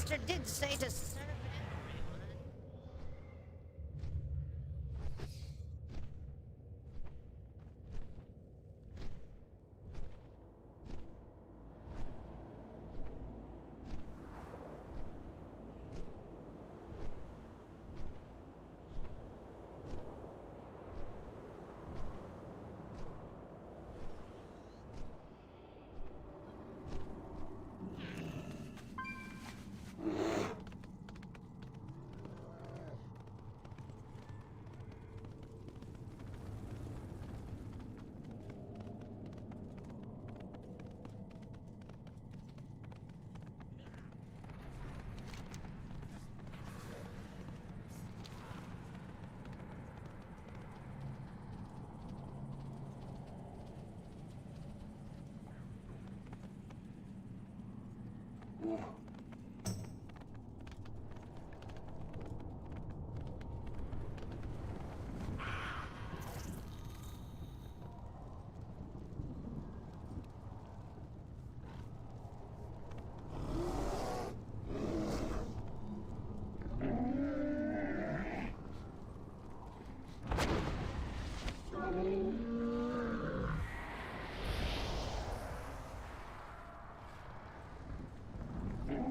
master did say to serve everyone.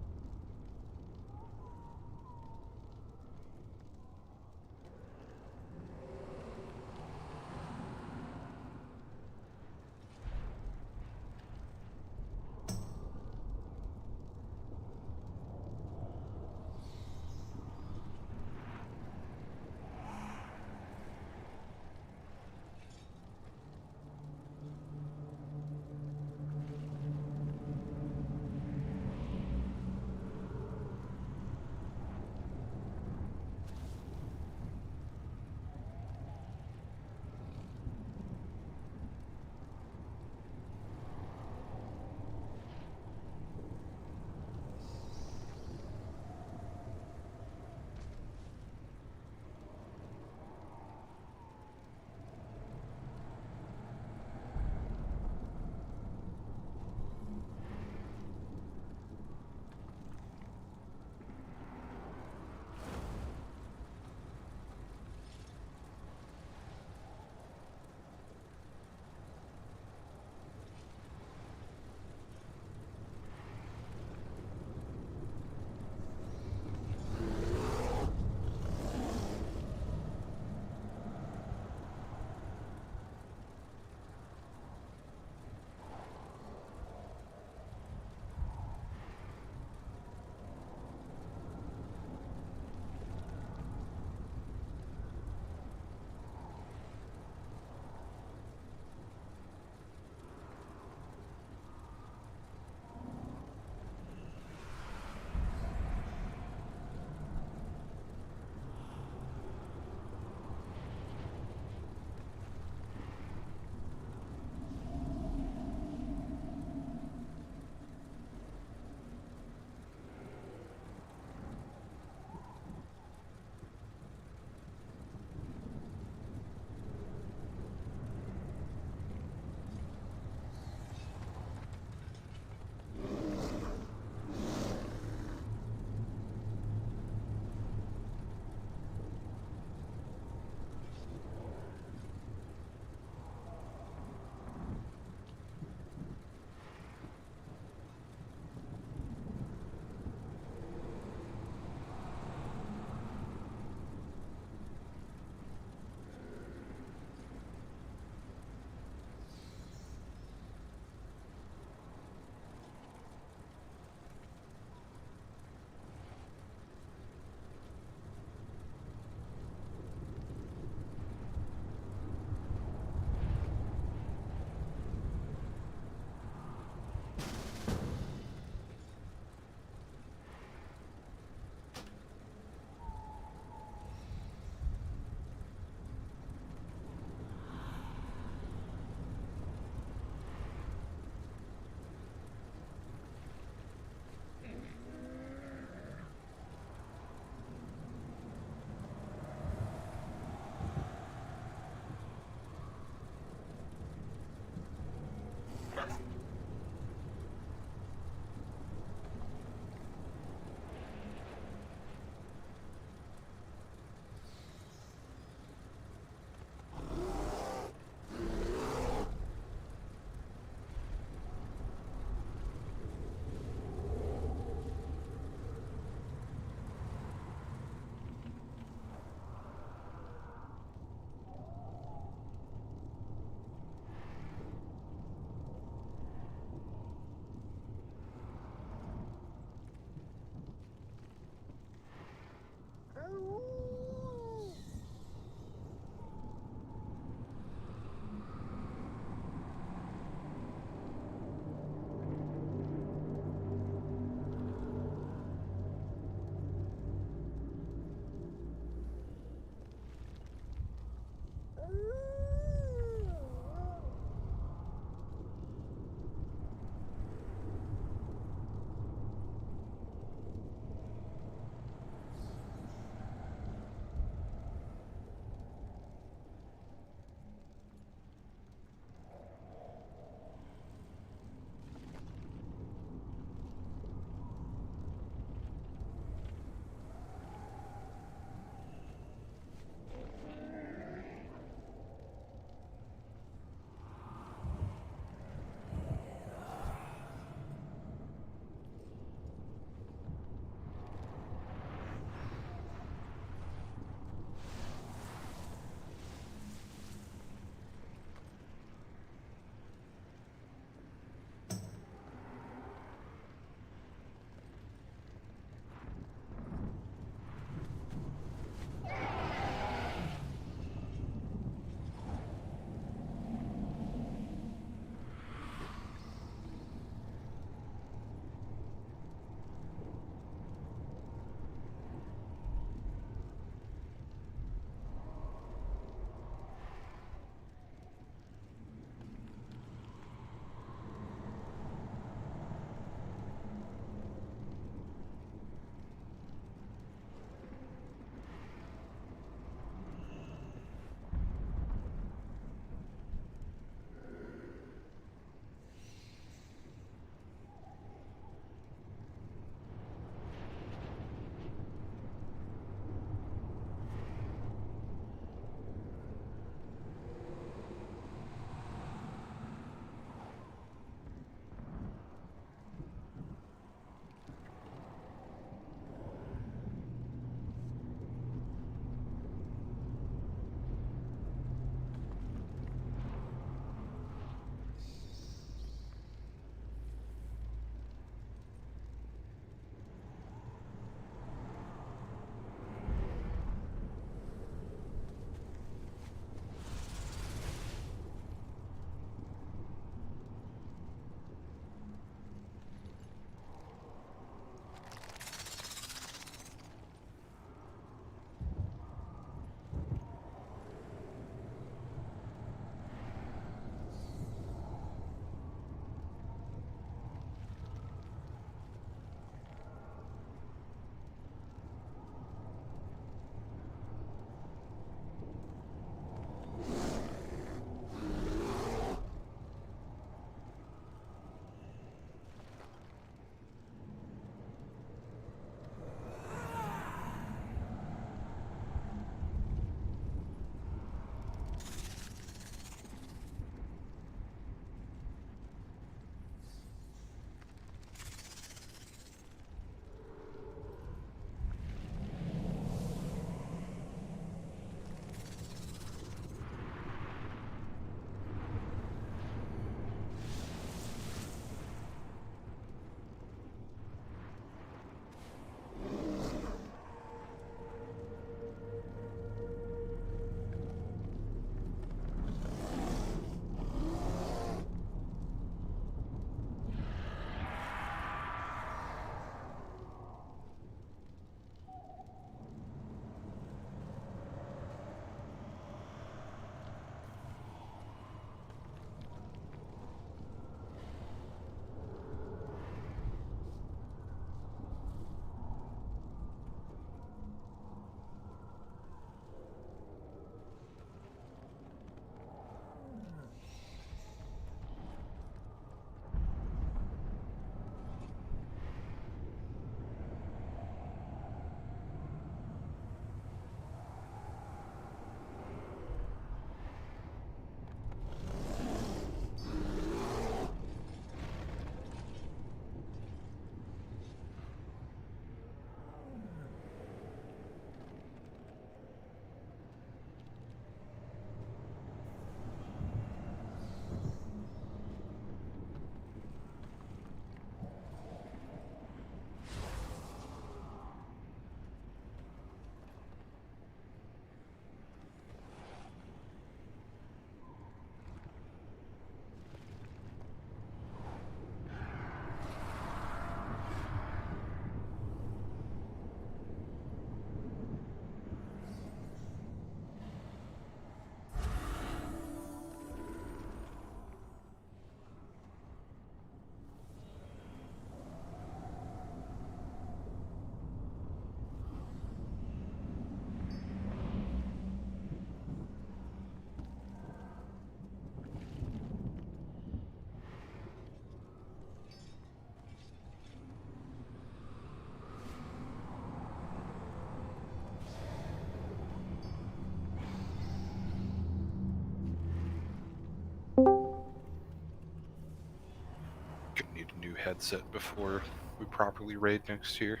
Gonna need a new headset before we properly raid next year.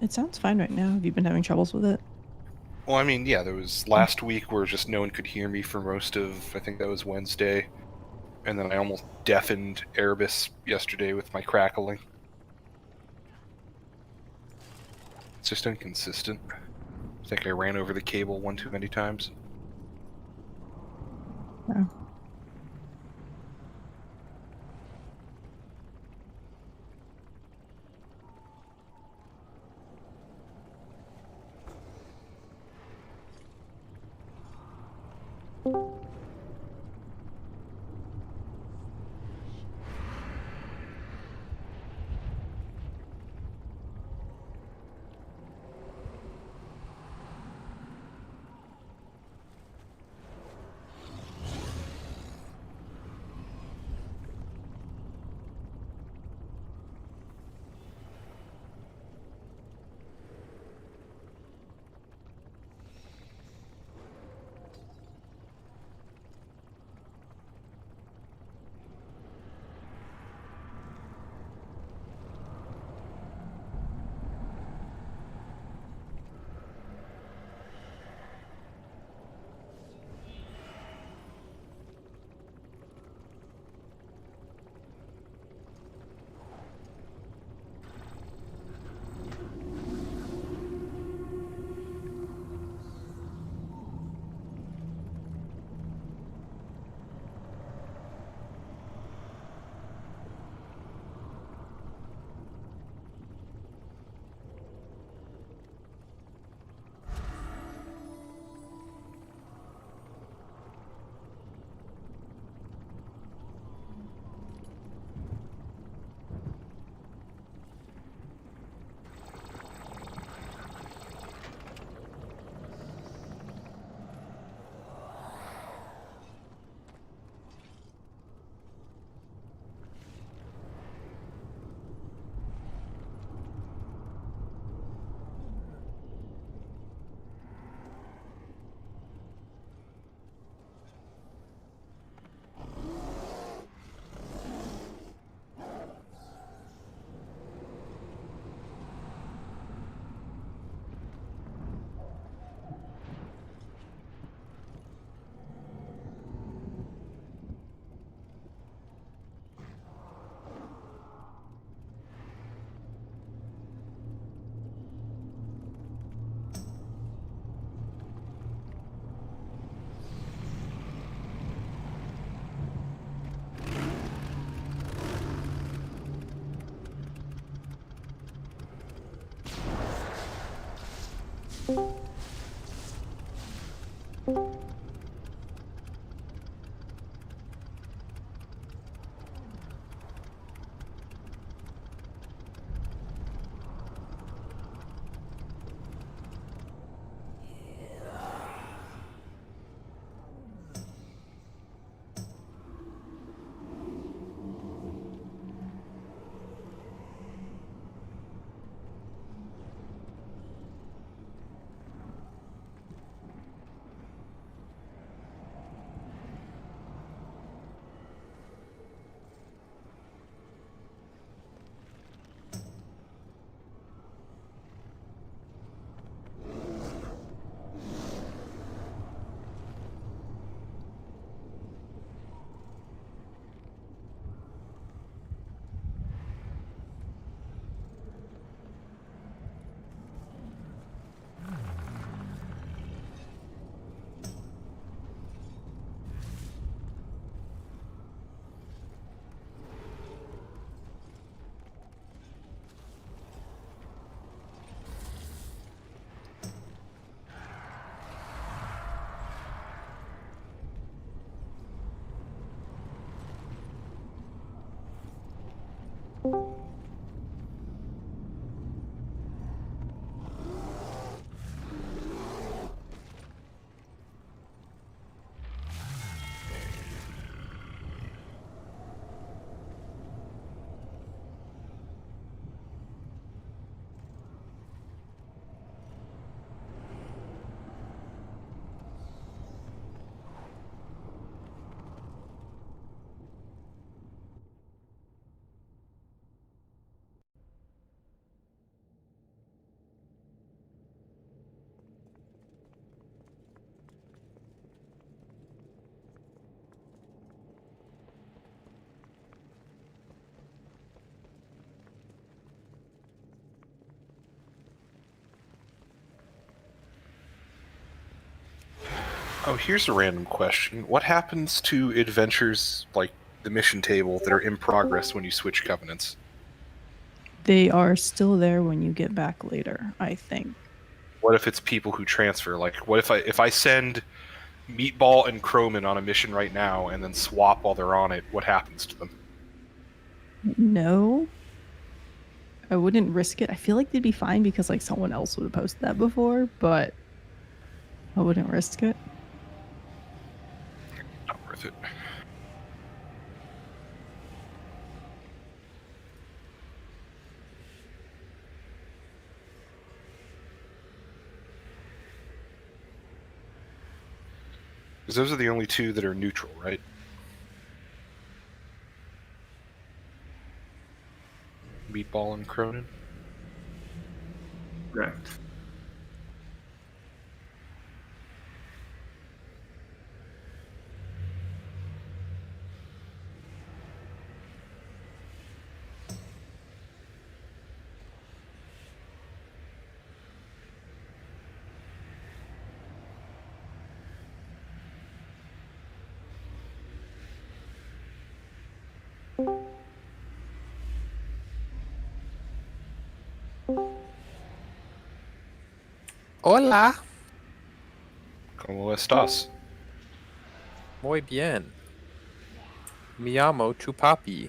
It sounds fine right now. Have you been having troubles with it? Well, I mean, yeah, there was last week where just no one could hear me for most of, I think that was Wednesday. And then I almost deafened Erebus yesterday with my crackling. It's just inconsistent. I think I ran over the cable one too many times. No. Oh, here's a random question. What happens to adventures like the mission table that are in progress when you switch covenants? They are still there when you get back later, I think. What if it's people who transfer? Like, what if I send Meatball and Croman on a mission right now and then swap while they're on it? What happens to them? No, I wouldn't risk it. I feel like they'd be fine because like someone else would have posted that before, but I wouldn't risk it. Not worth it. Because those are the only two that are neutral, right? Meatball and Cronin? Correct. Hola. ¿Cómo estás? Muy bien. Me llamo Chupapi.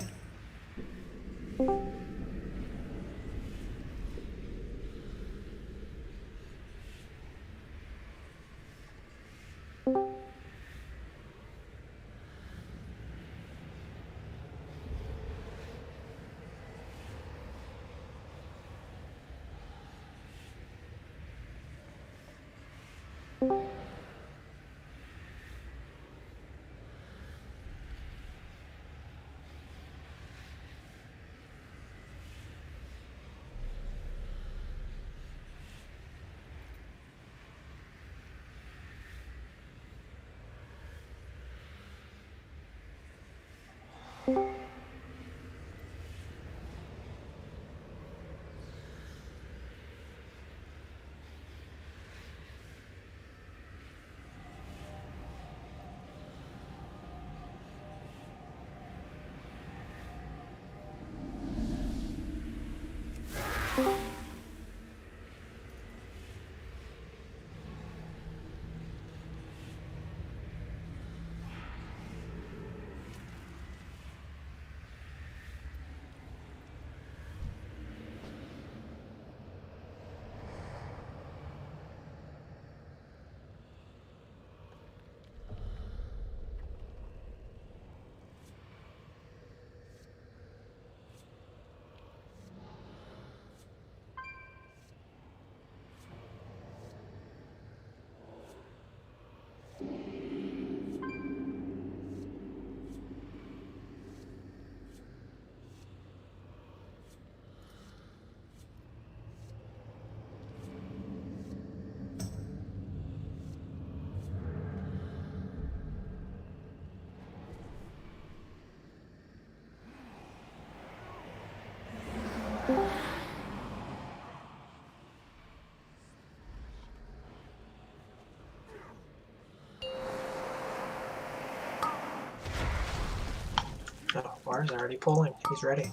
Oh, Bar's already pulling. He's ready.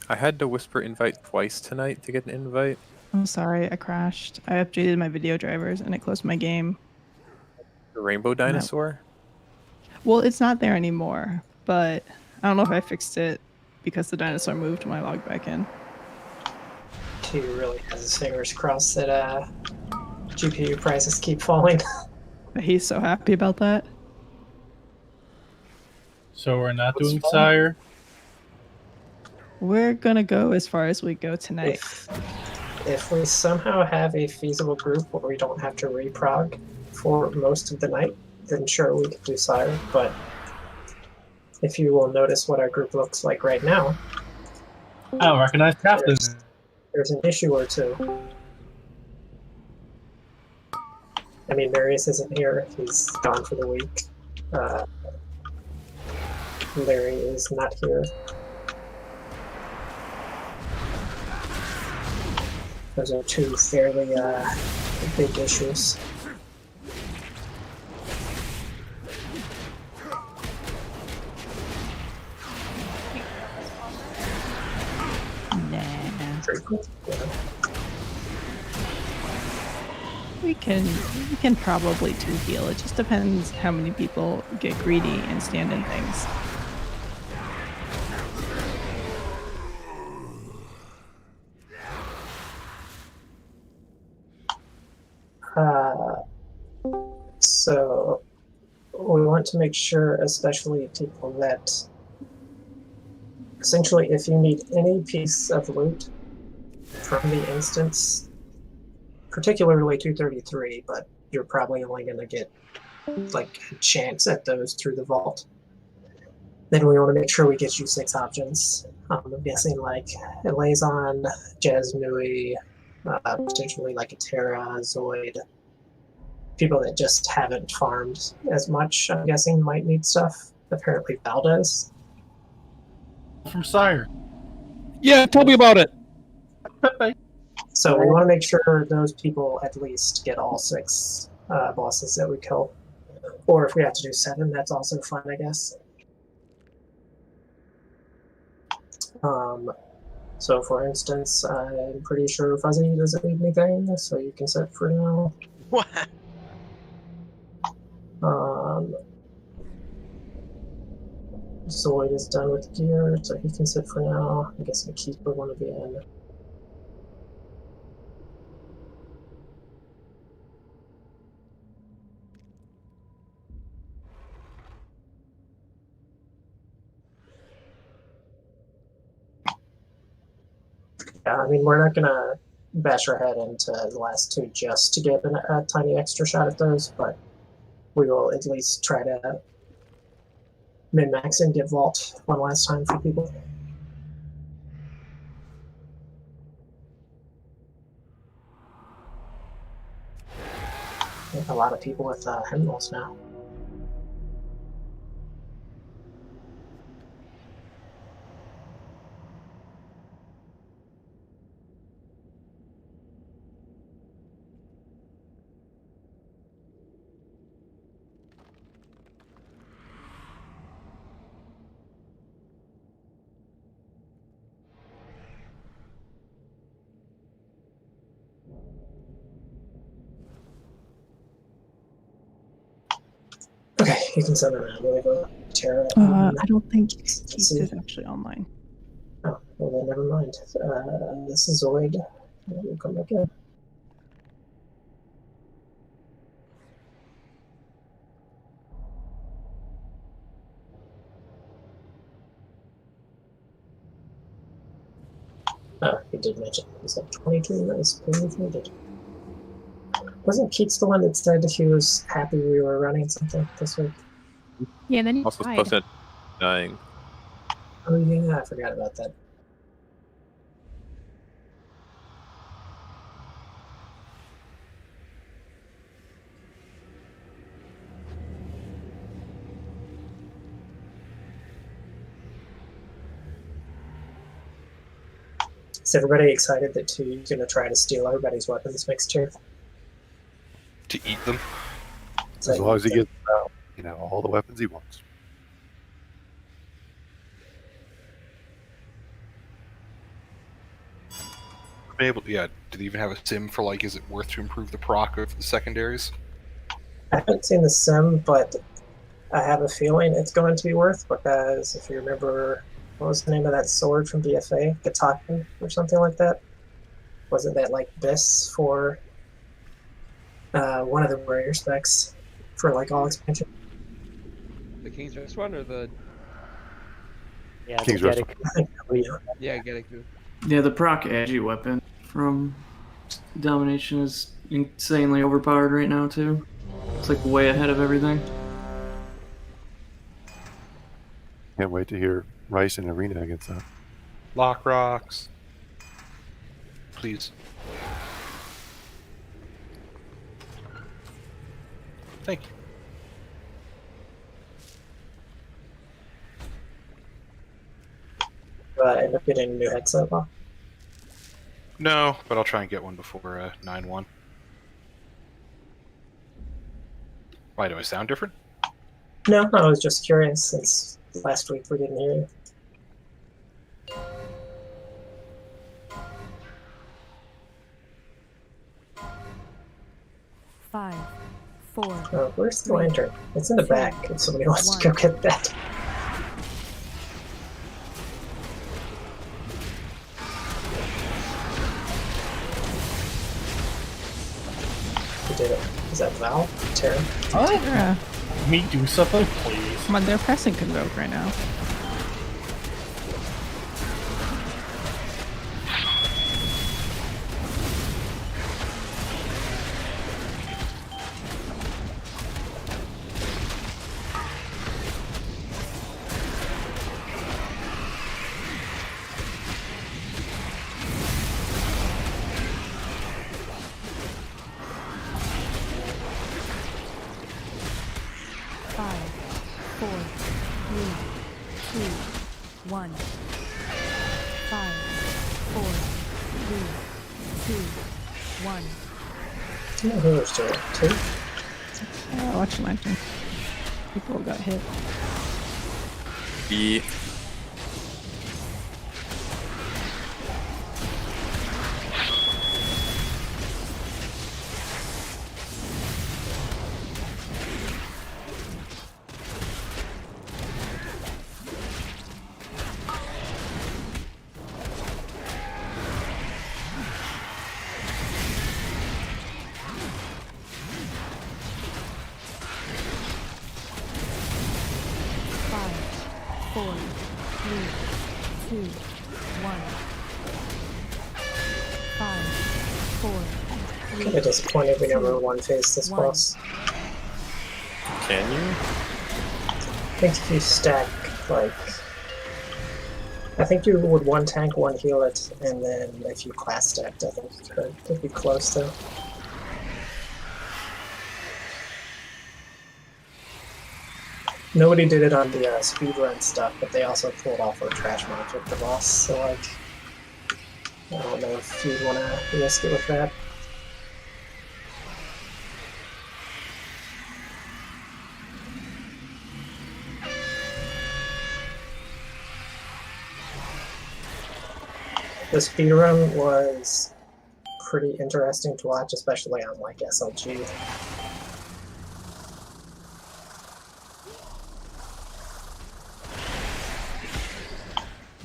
I had to whisper invite twice tonight to get an invite. I'm sorry, I crashed. I updated my video drivers and it closed my game. The rainbow dinosaur? Well, it's not there anymore, but I don't know if I fixed it because the dinosaur moved when I logged back in. He really has his fingers crossed that GPU prices keep falling. But he's so happy about that. So we're not What's doing fun? Sire? We're gonna go as far as we go tonight. If we somehow have a feasible group where we don't have to reprog for most of the night, then sure, we could do Sire. But if you will notice what our group looks like right now, I don't recognize Captain. there's an issue or two. I mean, Marius isn't here. He's gone for the week. Larry is not here. Those are two fairly big issues. Nah. Yeah. We can probably two heal. It just depends how many people get greedy and stand in things. So we want to make sure, especially people that essentially if you need any piece of loot from the instance, particularly 233, but you're probably only going to get like a chance at those through the vault, then we want to make sure we get you 6 options. I'm guessing like Elazon, Jasnui, potentially like a Terra, Zoid. People that just haven't farmed as much, I'm guessing, might need stuff. Apparently Valdez. From Sire. Yeah, tell me about it. So we want to make sure those people at least get all 6 bosses that we kill. Or if we have to do 7, that's also fine, I guess. So for instance, I'm pretty sure Fuzzy doesn't need anything, so you can set for now. What? Zoid is done with gear, so he can sit for now. I guess the keeper one again. Yeah, I mean, we're not gonna bash our head into the last 2 just to get a tiny extra shot at those, but we will at least try to min-max and get vault one last time for people. A lot of people with hymnals now. Okay, you can send them out. We'll go Terra. I don't think Keith is actually online. Oh, well then never mind. This is Zoid. We'll come back in. Oh, he did mention he's at 22. Nice. Wasn't Keats the one that said he was happy we were running something this week? Yeah, and then he Also died. supposed to dying. Oh yeah, I forgot about that. Is everybody excited that Tu's going to try to steal everybody's weapons next year? To eat them. It's As like- long as he gets all the weapons he wants. Been able to, yeah, do they even have a sim for like, is it worth to improve the proc of the secondaries? I haven't seen the sim, but I have a feeling it's going to be worth, because if you remember, what was the name of that sword from BFA? Gataku or something like that? Wasn't that like Biss for one of the warrior specs for like all expansion? The King's Rest one or the Yeah, King's the Rest. Getic. I think so, yeah. yeah, get it too. Yeah, the proc agi weapon from Domination is insanely overpowered right now too. It's like way ahead of everything. Can't wait to hear Rice in Arena against that. Lock rocks. Please. Thank you. End up getting a new headset. Huh? No, but I'll try and get one before 9-1. Why do I sound different? No, I was just curious since last week we didn't hear you. 5, 4. Oh, where's the lantern? It's in the back if somebody wants to go get that. Who did it? Is that Val? Terran? Oh, Yeah. me do something, please. Come on, they're pressing Convoke right now. Who was doing it? 2? Watch Lantern. People got hit. The 3, Kinda disappointed we never one-phase this boss. can you? I think if you stack, like... I think you would one tank, one heal it, and then if you class stacked, I think you could. It'd be close though. Nobody did it on the speedrun stuff, but they also pulled off a trash match with the boss, so like... I don't know if you'd want to risk it with that. The speedrun was pretty interesting to watch, especially on like SLG.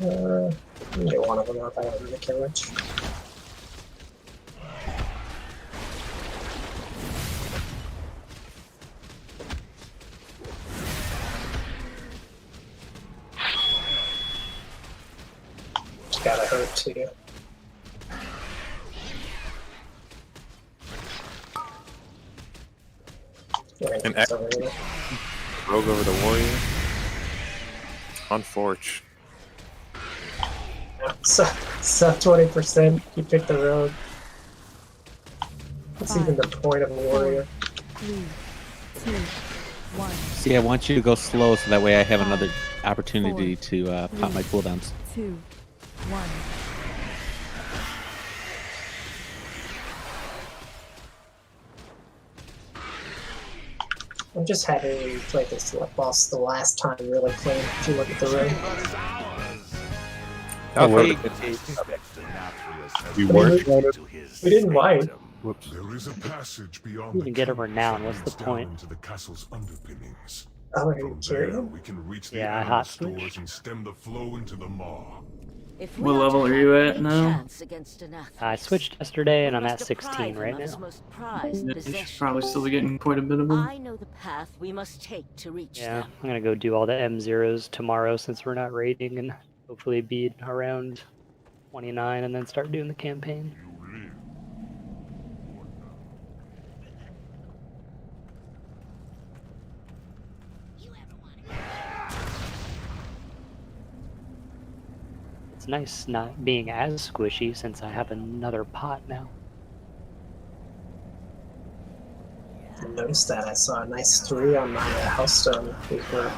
I can get one of them up, I don't really care which. Gotta hurt too. An X rogue over the warrior. On Forge. So 20%, you pick the rogue. What's even the point of a warrior? 3, 2, 1. See, I want you to go slow so that way I have another opportunity to pop my cooldowns. 2, 1. I'm just happy we played this boss the last time really clean, if you look at the room. Oh, wait. We weren't trying to. We didn't wipe. Whoops. There is a passage beyond You can get a renown. What's the point? into the castle's underpinnings. Oh, are From you there, kidding? we can reach the Yeah, I animal hot stores switched. and stem the flow into the maw. If What level are you at now? I switched yesterday and I'm at 16 right now. You should probably still be getting quite a bit of them. I know the path we must take to reach Yeah, them. I'm gonna go do all the M0s tomorrow since we're not raiding and hopefully be around 29 and then start doing the campaign. It's nice not being as squishy since I have another pot now. I noticed that. I saw a nice 3 on my house stone before.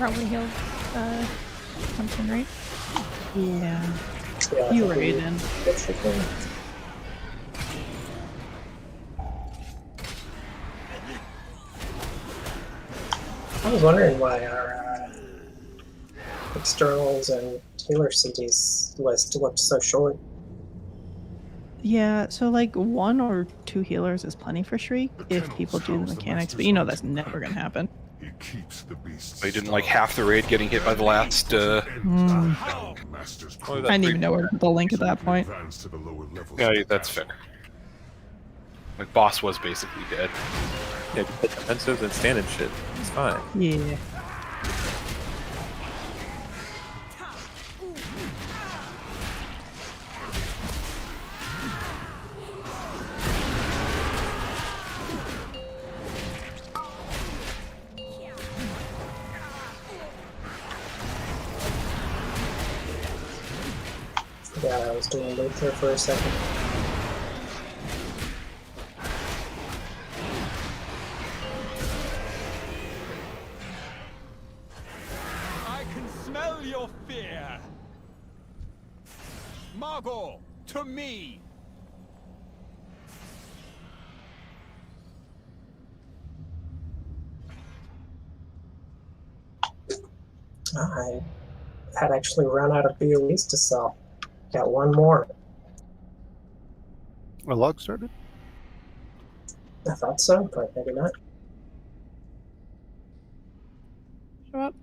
probably heal something, right? Yeah. Yeah, You I were think in. that's the thing. I was wondering why our externals and healer cities list looked so short. Yeah, so like 1 or 2 healers is plenty for Shriek if people do the mechanics, but you know that's never gonna happen. He keeps the beast. I didn't like half the raid getting hit by the last. Master's Oh, I didn't even know where to put the link at that point. advance to the lower levels. Yeah, that's fair. Like boss was basically dead. Yeah, you hit defensives and stand and shit. It's fine. Yeah. Yeah, I was doing Luther for a second. I can smell your fear. Margot, to me. I had actually run out of BOEs to sell. Got one more. A log started? I thought so, but maybe not. Show up.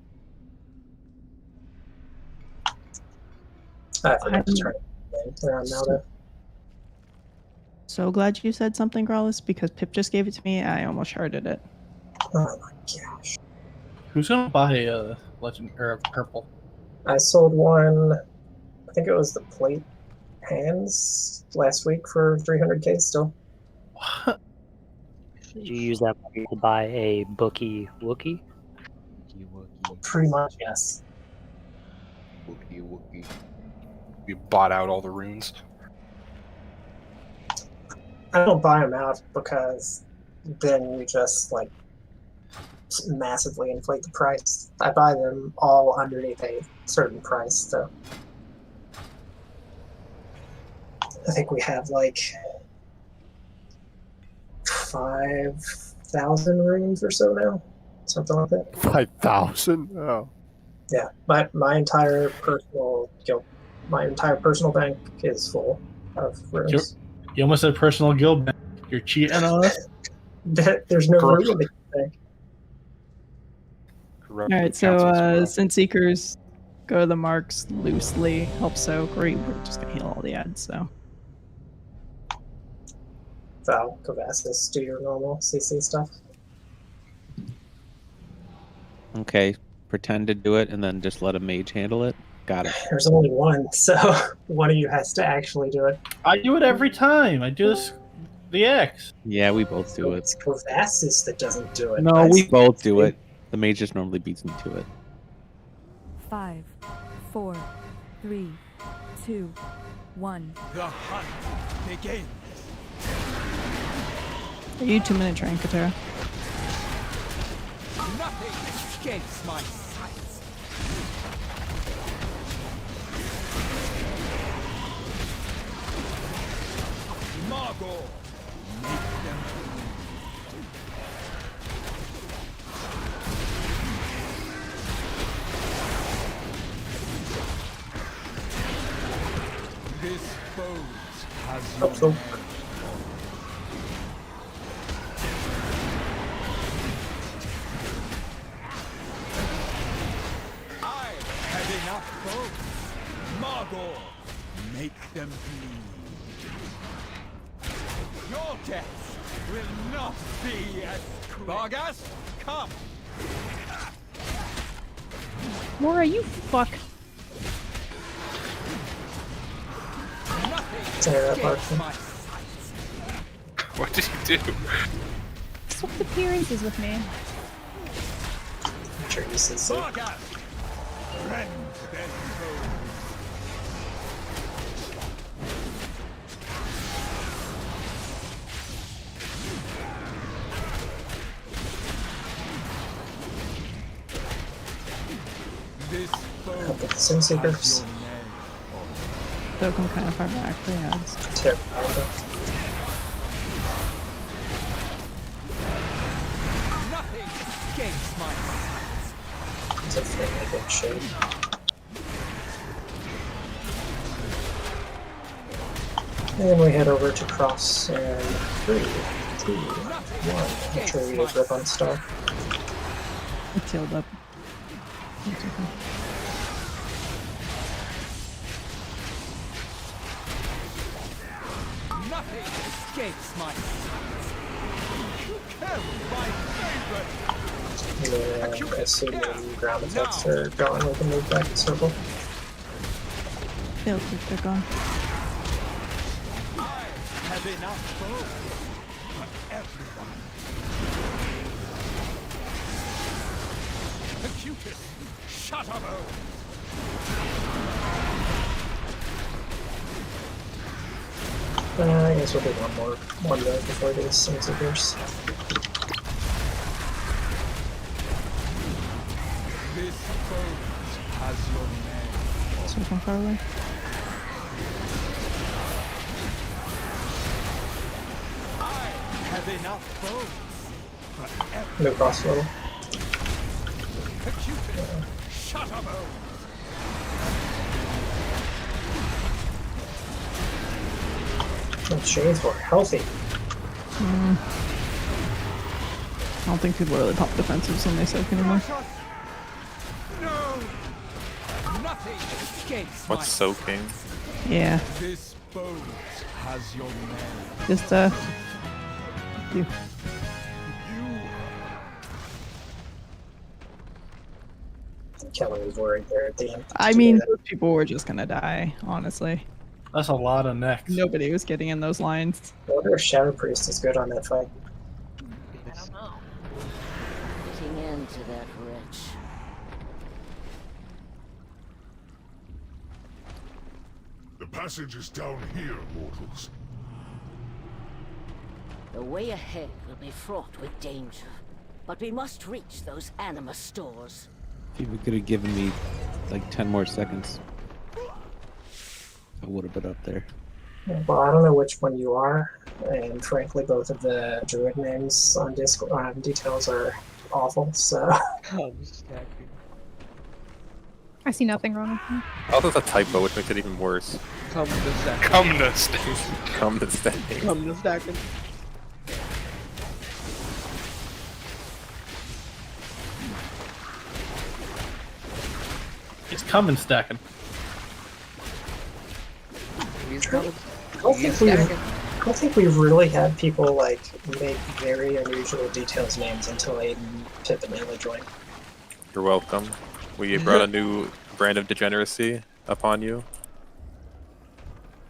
I forgot to turn it around now though. So glad you said something, Growlus, because Pip just gave it to me. I almost sharded it. Oh my gosh. Who's gonna buy a legend or a purple? I sold one, I think it was the plate hands last week for 300k still. Did you use that money to buy a bookie Wookie? Pretty much, yes. Wookie. You bought out all the runes. I don't buy them out because then you just like massively inflate the price. I buy them all underneath a certain price, so I think we have like 5,000 runes or so now, something like that. 5,000? Oh. Yeah, my entire personal bank is full of runes. You almost said personal guild bank. You're cheating on us? There's no room in the bank. Alright, so since Seekers go to the marks loosely, help soak, we're just gonna heal all the ads, so. Val, Cavassus, do your normal CC stuff. Okay, pretend to do it and then just let a mage handle it. Got it. There's only one, so one of you has to actually do it. I do it every time. I do this the X. Yeah, we both do it. It's Cavassus that doesn't do it. No, we both do it. The mage just normally beats me to it. 5, 4, 3, 2, 1. The hunt begins. Are you 2-minute train, Katara? Nothing escapes my sight. Margot, make them This boat has your name. I have enough boats. Margot, make them bleed. Your death will not be as quick. Vargas, come. Mora, you fuck. What did you do? Swap appearances with me. I'm sure you said so. Vargas, rend their souls. Look at the Sim Seekers. They'll come kind of far back, but yeah, it's Terrible. Nothing escapes my sight. It's a fairly big shade. And we head over to cross in 3, 2, 1. Make sure we get grip on star. it's healed up. It's okay. Nothing escapes my sight. Kill my favorite. And assuming ground effects are gone, we can move back to circle. They'll keep they're gone. I have enough food for everyone. The cutest Shadowlands. I guess we'll do one more before these Sim Seekers. This boat has your name. So from far away. I have enough boats for everyone. No cross level. The cutest Shadowlands. Oh, shades were healthy. I don't think people really pop defensives when they soak anymore. No! Nothing escapes my What's soaking? Yeah, This boat has your name. just you. Kelly was worried there at the end. I mean, those people were just gonna die, honestly. That's a lot of necks. Nobody was getting in those lines. I wonder if Shadow Priest is good on that fight. I don't know. Getting into that wretch. The passage is down here, mortals. The way ahead will be fraught with danger, but we must reach those anima stores. If you could have given me like 10 more seconds, I would have been up there. Well, I don't know which one you are, and frankly, both of the druid names on Discord details are awful. So I see nothing wrong with him. Also, it's a typo, which makes it even worse. Come to stacking. Come to stay. Come to stacking. Come to stacking. It's coming stacking. He's coming. I don't think we really had people like make very unusual details names until Aiden, Pip, and Haley joined. You're welcome. We brought a new brand of degeneracy upon you.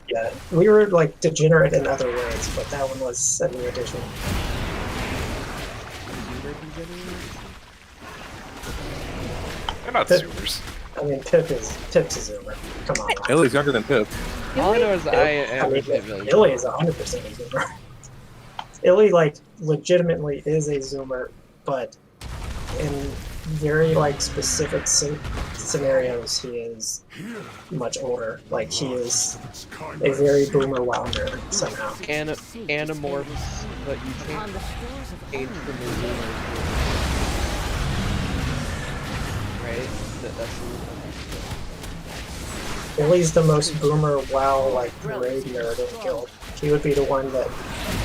Yeah, we were like degenerate in other ways, but that one was a new addition. They're not Pip- Zoomers. I mean, Pip's a Zoomer. Come on. Haley's younger than Pip. All I know is I am mean, a village. Illy is 100% a Zoomer. Illy, like, legitimately is a Zoomer, but in very, like, specific scenarios, he is much older. Like, he is a very boomer wounder somehow. Animorphs, but you can't age from the Zoomers. Right? That's Illy's the most boomer WoW, like, raid nerd in Guild. He would be the one that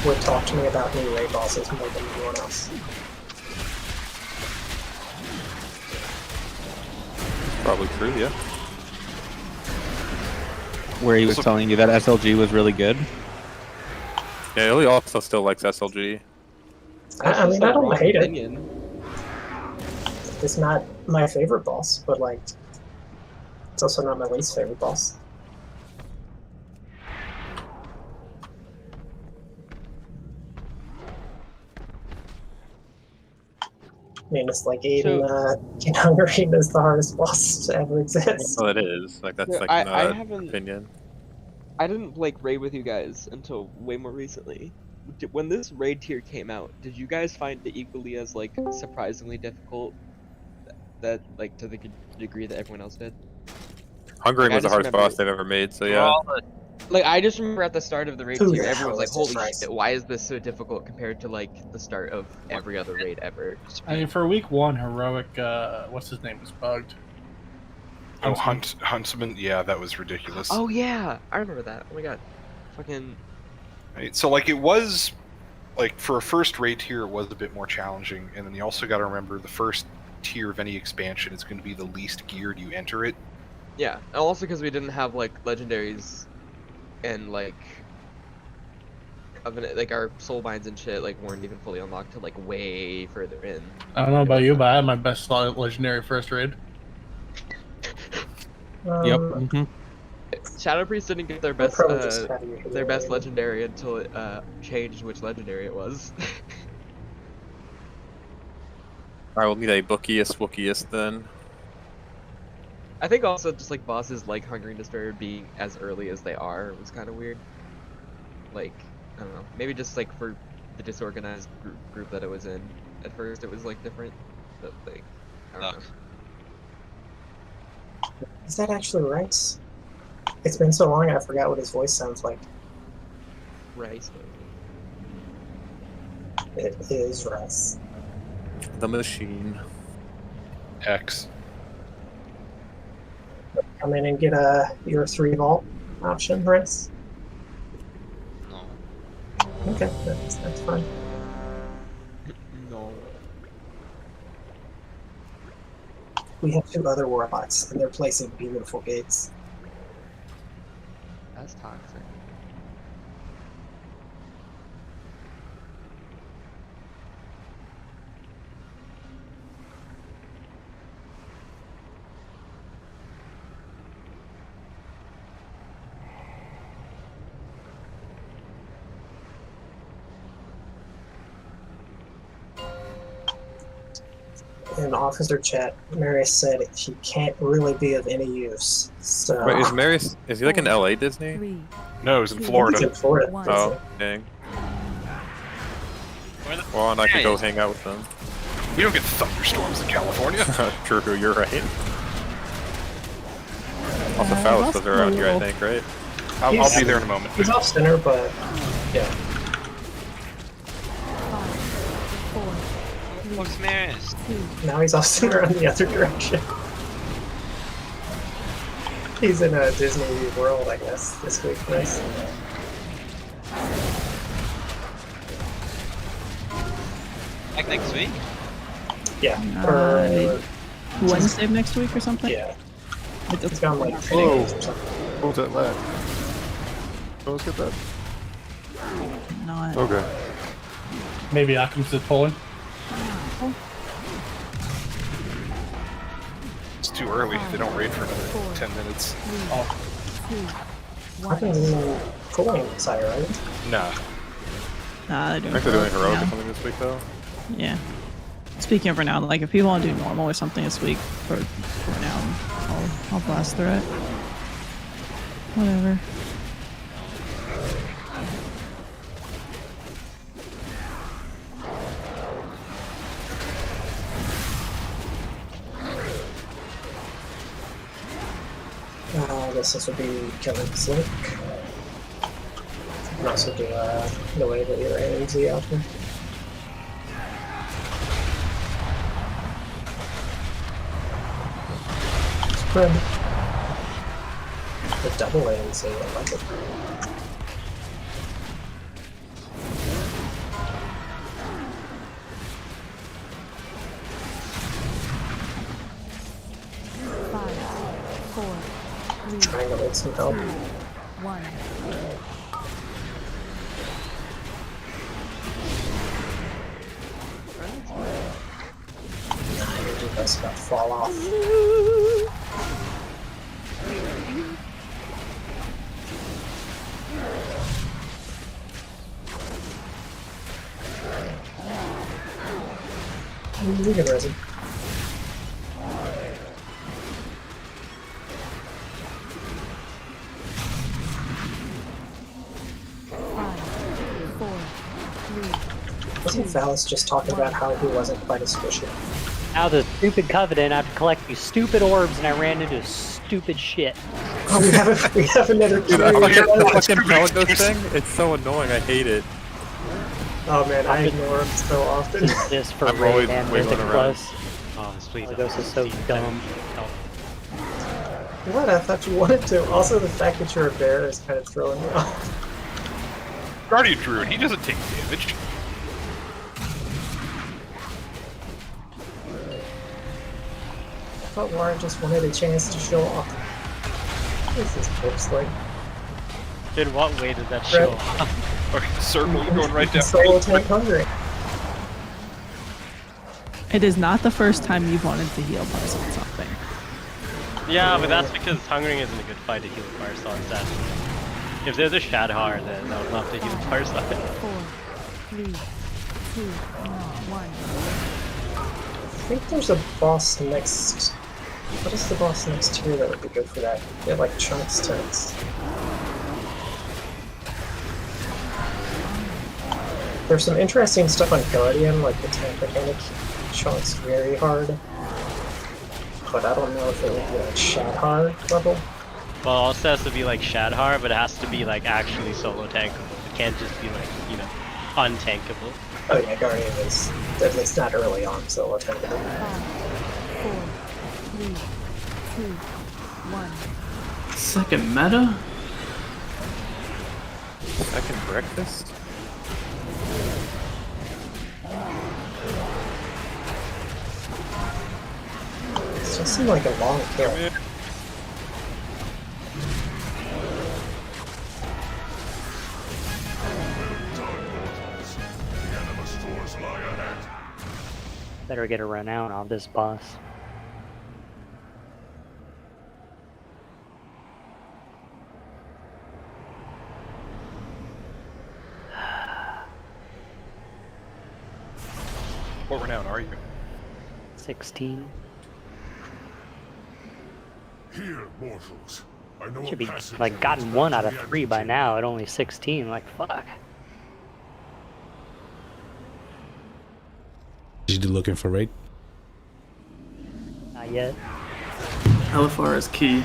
would talk to me about new raid bosses more than anyone else. Probably true, yeah. Where he was telling you that SLG was really good. Yeah, Haley also still likes SLG. I mean, I don't hate it. opinion. It's not my favorite boss, but, like, it's also not my least favorite boss. I mean, it's like Aiden, King Hungarine is the hardest boss to ever exist. Well, it is. Like, that's Yeah, like I not haven't- opinion. I didn't like raid with you guys until way more recently. When this raid tier came out, did you guys find it equally as like surprisingly difficult? That like to the degree that everyone else did? Hungering Like, I was the just hardest remember- boss they've ever made, so yeah. Like, I just remember at the start of the raid Who tier, the everyone was hell like, is this holy Rice? shit, why is this so difficult compared to, like, the start of every other raid ever? I mean, for week 1, heroic, what's his name, was bugged. Oh, Huntsman, yeah, that was ridiculous. Oh, yeah! I remember that. Oh my god. Fucking... Right, so, like, it was, like, for a first raid tier, it was a bit more challenging, and then you also got to remember the first tier of any expansion is going to be the least geared you enter it. Yeah, and also because we didn't have, like, legendaries and, like... like, our soul binds and shit, like, weren't even fully unlocked till, like, way further in. I don't know about you, but I had my best legendary first raid. Yep. Shadow Priest didn't get their best legendary until it changed which legendary it was. Alright, we'll need a Bookiest Wookiest then. I think also just like bosses like Hungering Destroyer being as early as they are was kind of weird. Like, I don't know, maybe just like for the disorganized group that it was in. At first it was like different, but like, I don't know. Is that actually Rice? It's been so long I forgot what his voice sounds like. Rice. It is Rice. The machine. X. Come in and get your 3 vault option, Rice? No. Okay, that's fine. No. We have 2 other warlocks, and they're placing beautiful gates. That's toxic. In officer chat, Marius said he can't really be of any use. So Wait, is Marius, is he like in LA Disney? No, it was in Florida. He's in Florida. Oh, dang. Well, and I could go hang out with them. We don't get thunderstorms in California. True, you're right. Also, Phallus was around here, I think, right? I'll be there in a moment. He's off center, but yeah. What's Marius? Now he's off center on the other direction. He's in a Disney World, I guess, this week. Nice. Like next week? Yeah. Wednesday of next week or something? Yeah. It's gone like 3 days or something. What was that lag? Let's get that. Not. Okay. Maybe Occam's just pulling. It's too early. They don't raid for another 10 minutes. I think it's cooling sire, right? Nah. They're I doing think they're doing heroic now. or something this week, though. Yeah. Speaking of renown, like if people want to do normal or something this week for renown, I'll blast through it. Whatever. I guess this would be killing Slick. You can also do the way that you're AMZ out there. Spread. The double AMZ, I like it. Trying to make some help. Your device about to fall off. You can res it. Wasn't Phallus just talking about how he wasn't quite as squishy? Now the stupid Covenant, I have to collect these stupid orbs, and I ran into stupid shit. Oh, we have another Dude, I fucking curious. Pelagos thing. It's so annoying. I hate it. Oh man, I ignore him so often. Is this for I'm Raid always and wiggling Mythic around. Plus? Oh, sweet. Pelagos is so dumb. What? I thought you wanted to. Also, the fact that you're a bear is kind of throwing me off. Guardian Druid, he doesn't take damage. I thought Warren just wanted a chance to show off. This is like. In what way did that show off? Okay, circle going right down. Solo tank hungry. It is not the first time you've wanted to heal Buzz on something. Yeah, but that's because hungering isn't a good fight to heal Fireside, sadly. If there's a Shadhar, then I would love to heal Fireside. 4, 3, 2, 1. I think there's a boss next. What is the boss next tier that would be good for that? Yeah, like chunks tanks. There's some interesting stuff on Guardian, like the tank mechanic chunks very hard. But I don't know if it would be like Shadhar level. Well, it also has to be like Shadhar, but it has to be like actually solo tankable. It can't just be like, you know, untankable. Oh yeah, Guardian is at least not early on solo tankable. 4, 3, 2, 1. Second meta? Second breakfast? It just seemed like a long kill. Better get a run out on this boss. What renown are you? 16. Here, mortals. I know Should a be passage like that gotten leads 1 back out to of the 3 by now at only 16. Like fuck. You looking for raid? Not yet. LFR is key.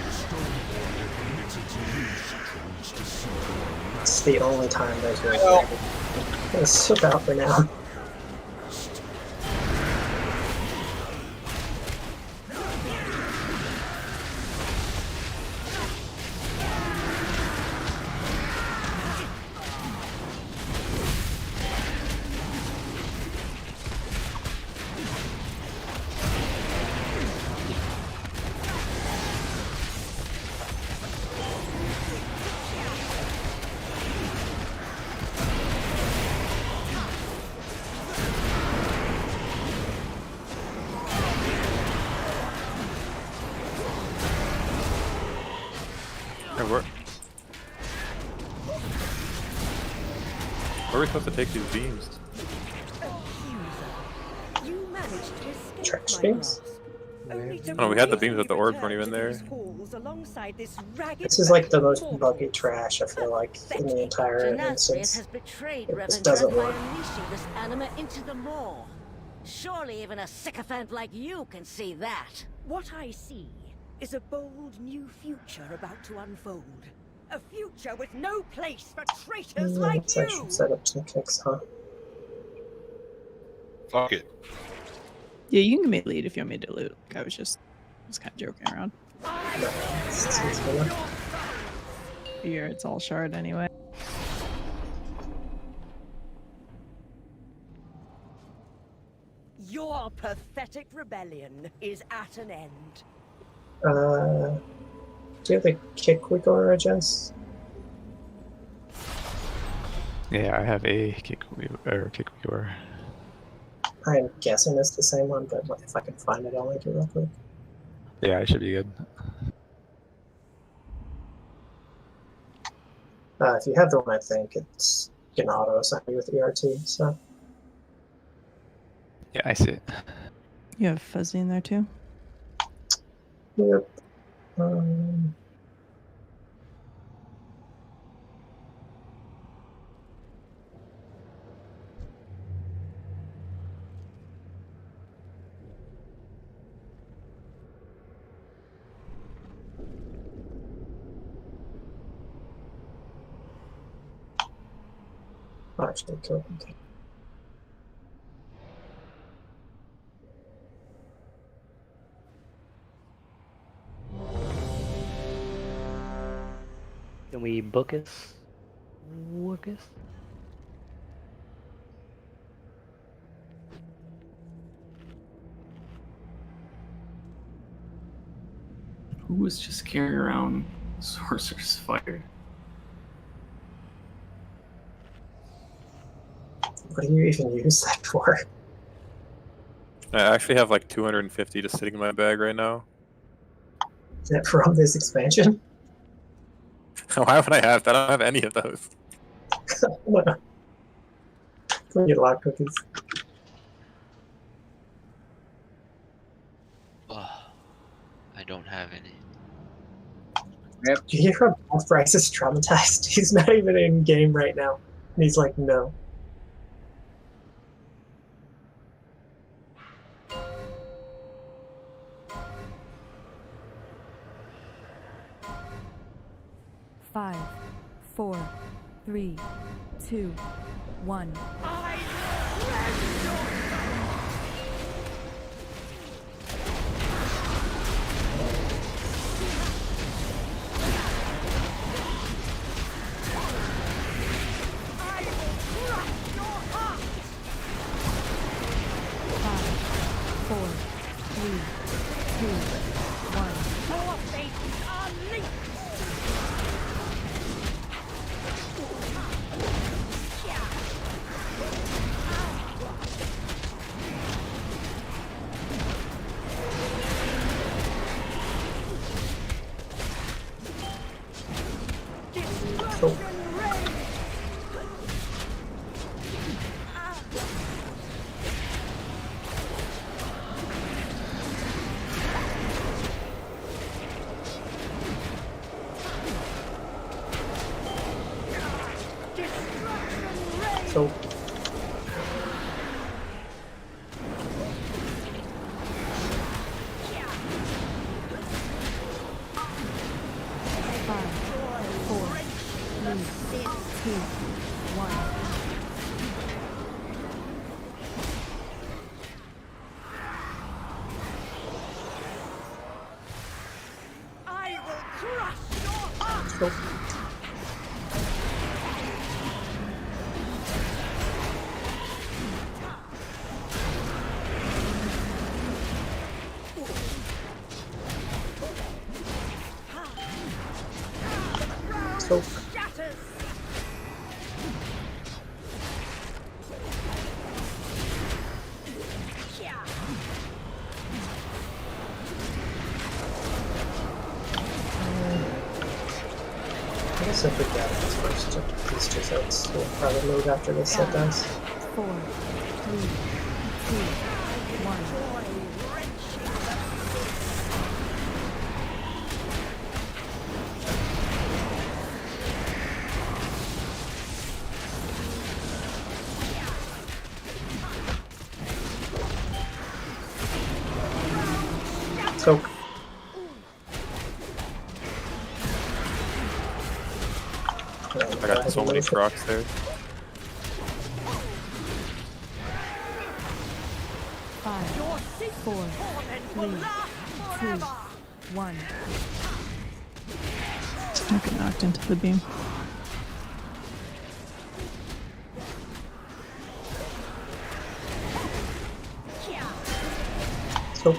It's the only time there's really It's about for now. Where are we supposed to take these beams? You managed to escape Trench my beams? grasp. Only to Oh, we had the beams, but bravely the orbs return weren't even to there. these halls alongside this ragged This is like the band of most mortals. buggy trash, I feel like, in the entire Nathria instance. has betrayed It just Revendra doesn't by work. unleashing this anima into the maw. Surely even a sycophant like you can see that. What I see is a bold new future about to unfold. A future with no place for traitors like Let's actually you! set up some kicks, huh? Fuck it. Yeah, you can give me a lead if you want me to loot. Like, I was kind of joking around. Here, it's all shard anyway. Your pathetic rebellion is at an end. Do you have the kick we go or Jess? Yeah, I have a kick weaver. I'm guessing it's the same one, but if I can find it, I'll link it real quick. Yeah, it should be good. If you have the one, I think it's can auto assign you with ERT. So Yeah, I see it. You have Fuzzy in there too? yep. Actually, kill him. Can we book us? Wookus? Who was just carrying around Sorcerer's Fire? What do you even use that for? I actually have like 250 just sitting in my bag right now. Is that from this expansion? Why would I have that? I don't have any of those. Get a lot of cookies. Oh, I don't have any. Do you hear how Bob Bryce is traumatized? He's not even in game right now. And he's like, no. Five, 4, 3, 2, 1. So I will crush your heart! So I guess I put that as first to these two sets. We'll probably load after this set dies. 4, 3, 2, 1. So I got so many procs there. 5, 4, 3, 2, 1. I get knocked into the beam. So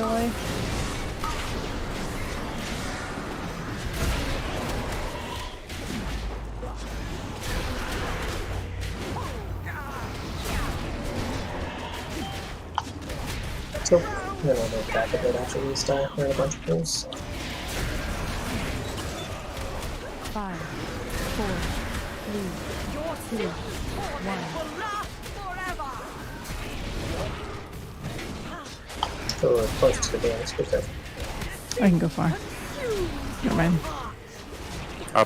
Boy. So then I'll make back a bit after these die. We're in a bunch of pools. 5, 4, 3, 2, 1. So close to the dance, be careful. I can go far. Never mind.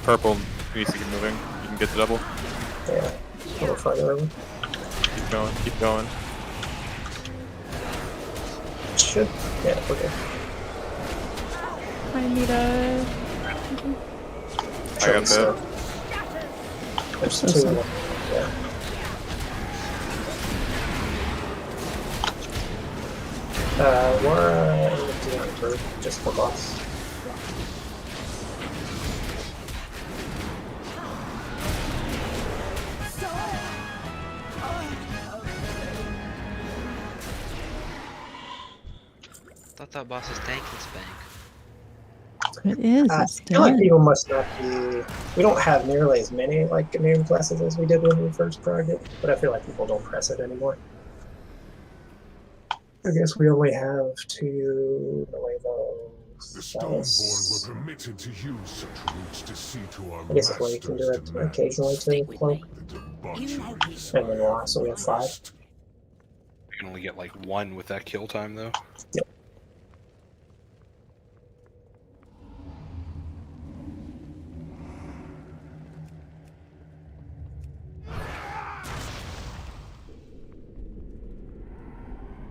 Purple needs to keep moving. You can get the double. Yeah, a little farther over. Keep going, keep going. Should. Yeah, we're good. I need a. I got that. There's So two. sad. Yeah. We're in the Dion group, just for boss. Thought that boss was tank and spank. It is. I It's feel like dead. people must not be. We don't have nearly as many like immune classes as we did when we first progged it, but I feel like people don't press it anymore. I guess we only have two The Nuevos. Stoneborn were permitted to use such routes to see to our I guess that's why you can do it occasionally to cloak. And then we'll also have 5. You can only get like 1 with that kill time, though. Yep.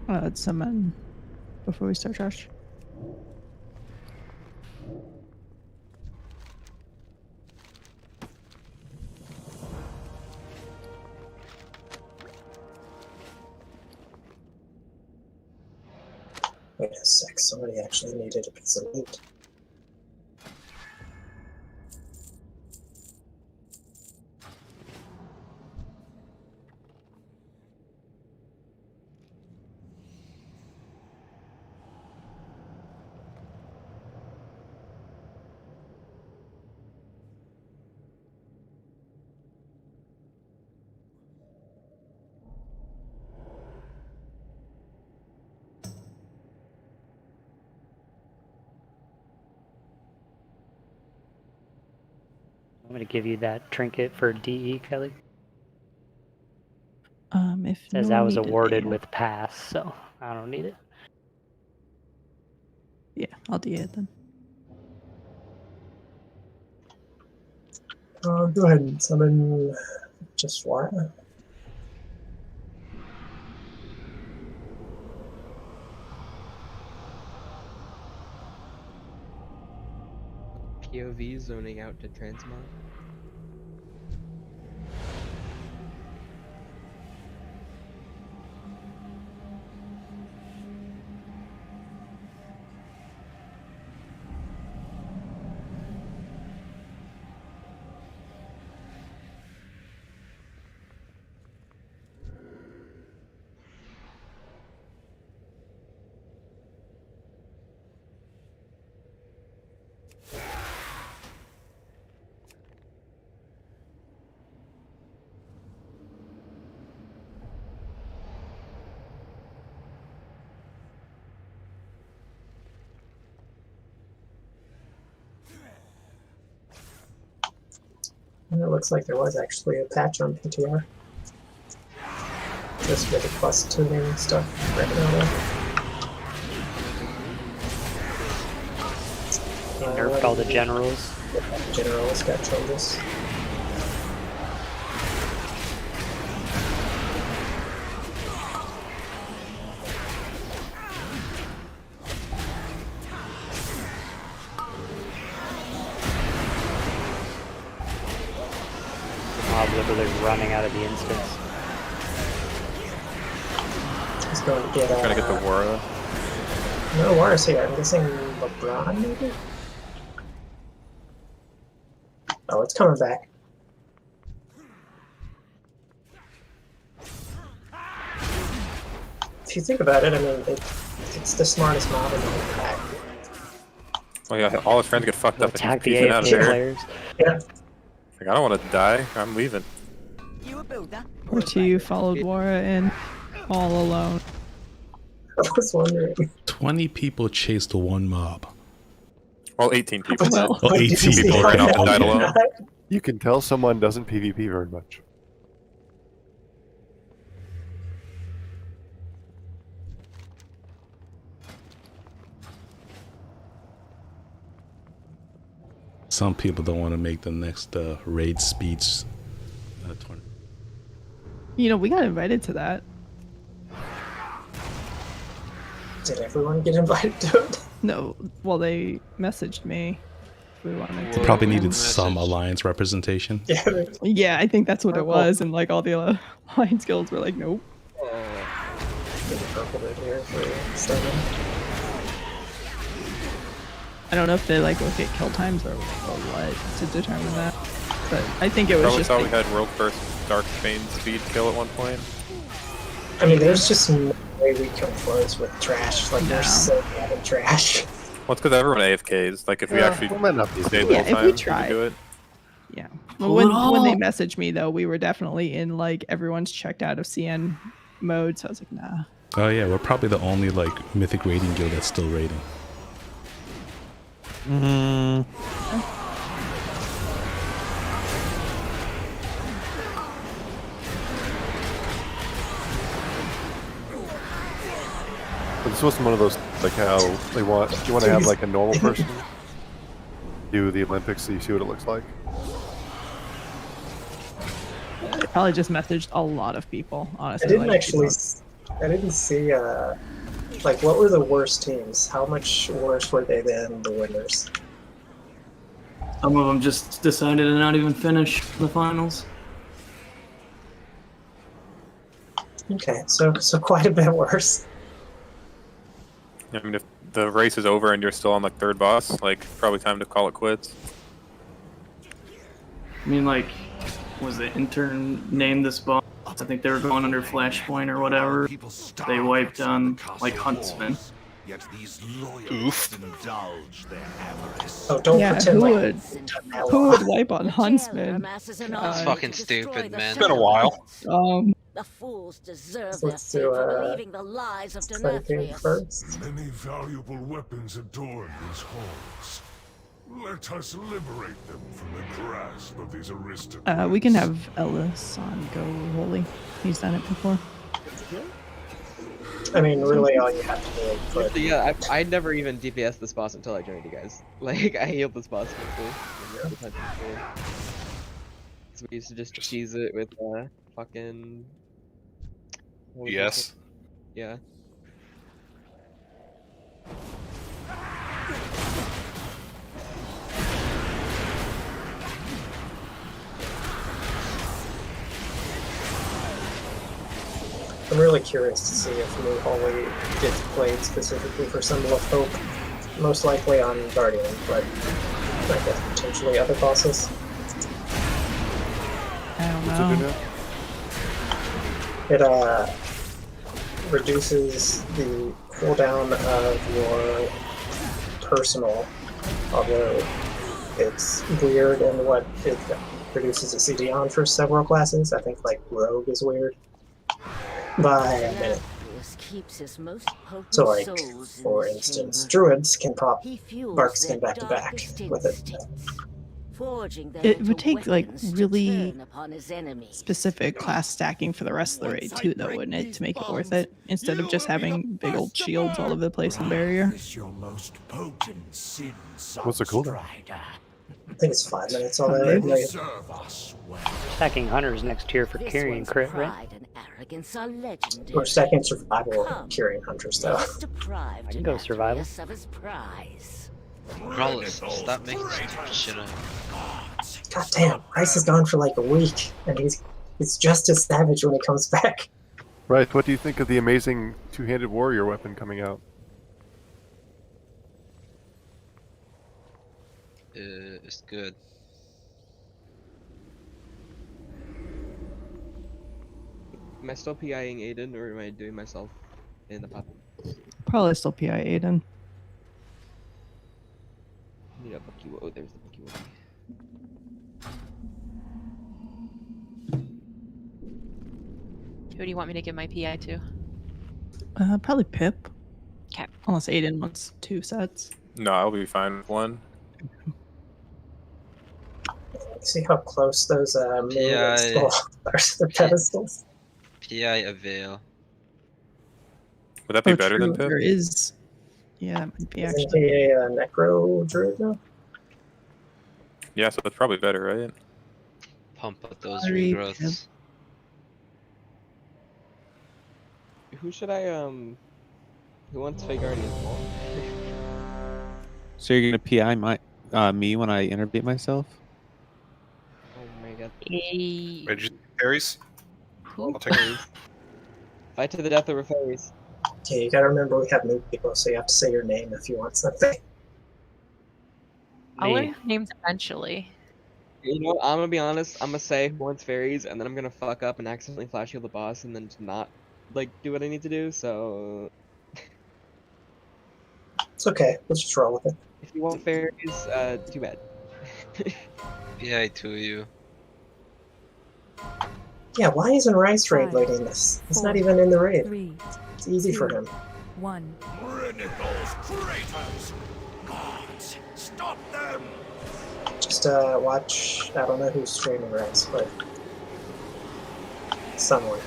Let's summon before we start Josh. Wait a sec, somebody actually needed a piece of meat. I'm going to give you that trinket for DE, Kelly. If Says no I one was needed awarded it, with pass, so I don't need it. yeah, I'll do it then. Go ahead and summon just what? POV zoning out to transmog. And it looks like there was actually a patch on PTR. Just for the plus tuning stuff right now. They nerfed all the generals. Generals got changes. Mob literally running out of the instance. He's going to get Trying to get the Wara. No, Wara's here. I'm guessing LeBron, maybe? Oh, it's coming back. If you think about it, I mean, it's the smartest mob in the whole pack. Oh yeah, all his friends get fucked up. Attack and the he's out of AFK there. players. Yeah. Like, I don't want to die. I'm leaving. You a builder? Or two, you followed Wara in all alone. I was wondering. 20 people chased one mob. Well, 18 people. Well, Oh, 18 people ran off and died alone. You can tell someone doesn't PvP very much. Some people don't want to make the next raid speech tournament. You know, we got invited to that. Did everyone get invited to it? No, well, they messaged me if we wanted to. They probably needed some alliance representation. Yeah, I think that's what it was, and like all the other alliance guilds were like, nope. Get a purple bit here for starting. I don't know if they like look at kill times or what to determine that, but I think it was Probably just. thought we had world first Darkbane speed kill at one point. I mean, there's just no way we come close with trash. Like, there's so bad at trash. Well, it's because everyone AFKs. Like, if we actually stayed the whole if time, we could tried. do it. Yeah. Well, when they messaged me though, we were definitely in like everyone's checked out of CN mode, so I was like, nah. Oh yeah, we're probably the only like mythic raiding guild that's still raiding. But this wasn't one of those like how they want. You want to have like a normal person do the Olympics so you see what it looks like. They probably just messaged a lot of people, honestly. I didn't like, actually. I didn't see. Like, what were the worst teams? How much worse were they than the winners? Some of them just decided to not even finish the finals. Okay, so quite a bit worse. I mean, if the race is over and you're still on like third boss, like probably time to call it quits. I mean, like, was the intern named this boss? I think they were going under Flashpoint or whatever. They wiped on like Huntsman. Yet these loyalists indulge their avarice. Oh, don't pretend who would wipe on Huntsman? That's fucking stupid, man. It's been a while. The fools deserve Let's their do, fate for believing the lies of Sniping Nathria. first. Many valuable weapons adorn these halls. Let us liberate them from the grasp of these aristocrats. We can have Ellis on go holy. He's done it before. I mean, really, all you have to do is put. Yeah, I never even DPS this boss until I joined you guys. Like, I healed this boss quickly. So we used to just cheese it with fucking. Yes. Yeah. I'm really curious to see if New Holy gets played specifically for Symbol of Hope. Most likely on Guardian, but I guess potentially other bosses. I don't know. It reduces the cooldown of your personal, although it's weird in what it reduces a CD on for several classes. I think like Rogue is weird. By a minute. Keeps his most potent So like, souls in for this instance, chamber. Druids can pop He fuels Bark Skin their back to back darkest with it. instincts, forging them It into would take like weapons to really turn upon his enemies. specific class stacking for the rest of the raid too, though, wouldn't it, to make it worth it? Instead of just having big old shields all over the place in barrier. What's the cooldown? I think it's 5 minutes already. Stacking hunters next tier for carrying crit, right? Pride and arrogance are legendary. We're stacking survival carrying hunters though. Deprived I can go survival. of his prize. Rollers, stop making stupid shit up. God damn, Rice is gone for like a week, and he's just as savage when he comes back. Right. What do you think of the amazing two-handed warrior weapon coming out? It's good. Am I still PIing Aiden, or am I doing myself in the pop? Probably still PI Aiden. Need a Bucky. Oh, there's the Bucky one. Who do you want me to give my PI to? Probably Pip. Okay. Unless Aiden wants 2 sets. No, I'll be fine with one. See how close those moon PI. and skull are to the pedestals. PI avail. Would that be Oh, better true. than Pip? There is. Yeah, it might be Isn't actually. he a necro druid now? Yeah, so that's probably better, right? Pump up those Sorry, regrowths. Who should I who wants Fake Guardian? So you're gonna PI me when I innervate myself? Oh my god. Hey. Ready to fairies? Who? I'll take it. Fight to the death over fairies. Okay, you gotta remember we have new people, so you have to say your name if you want something. I'll learn Me. names eventually. You know, I'm gonna be honest. I'm gonna say who wants fairies, and then I'm gonna fuck up and accidentally flash heal the boss, and then just not like do what I need to do. So It's okay. Let's just roll with it. if you want fairies, too bad. PI to you. Yeah, why isn't Rice Raid leading this? It's not even in the raid. 3, It's easy for him. 1. Bring it, those traitors! Gods, stop them! Just watch. I don't know who's streaming Rice, but someone.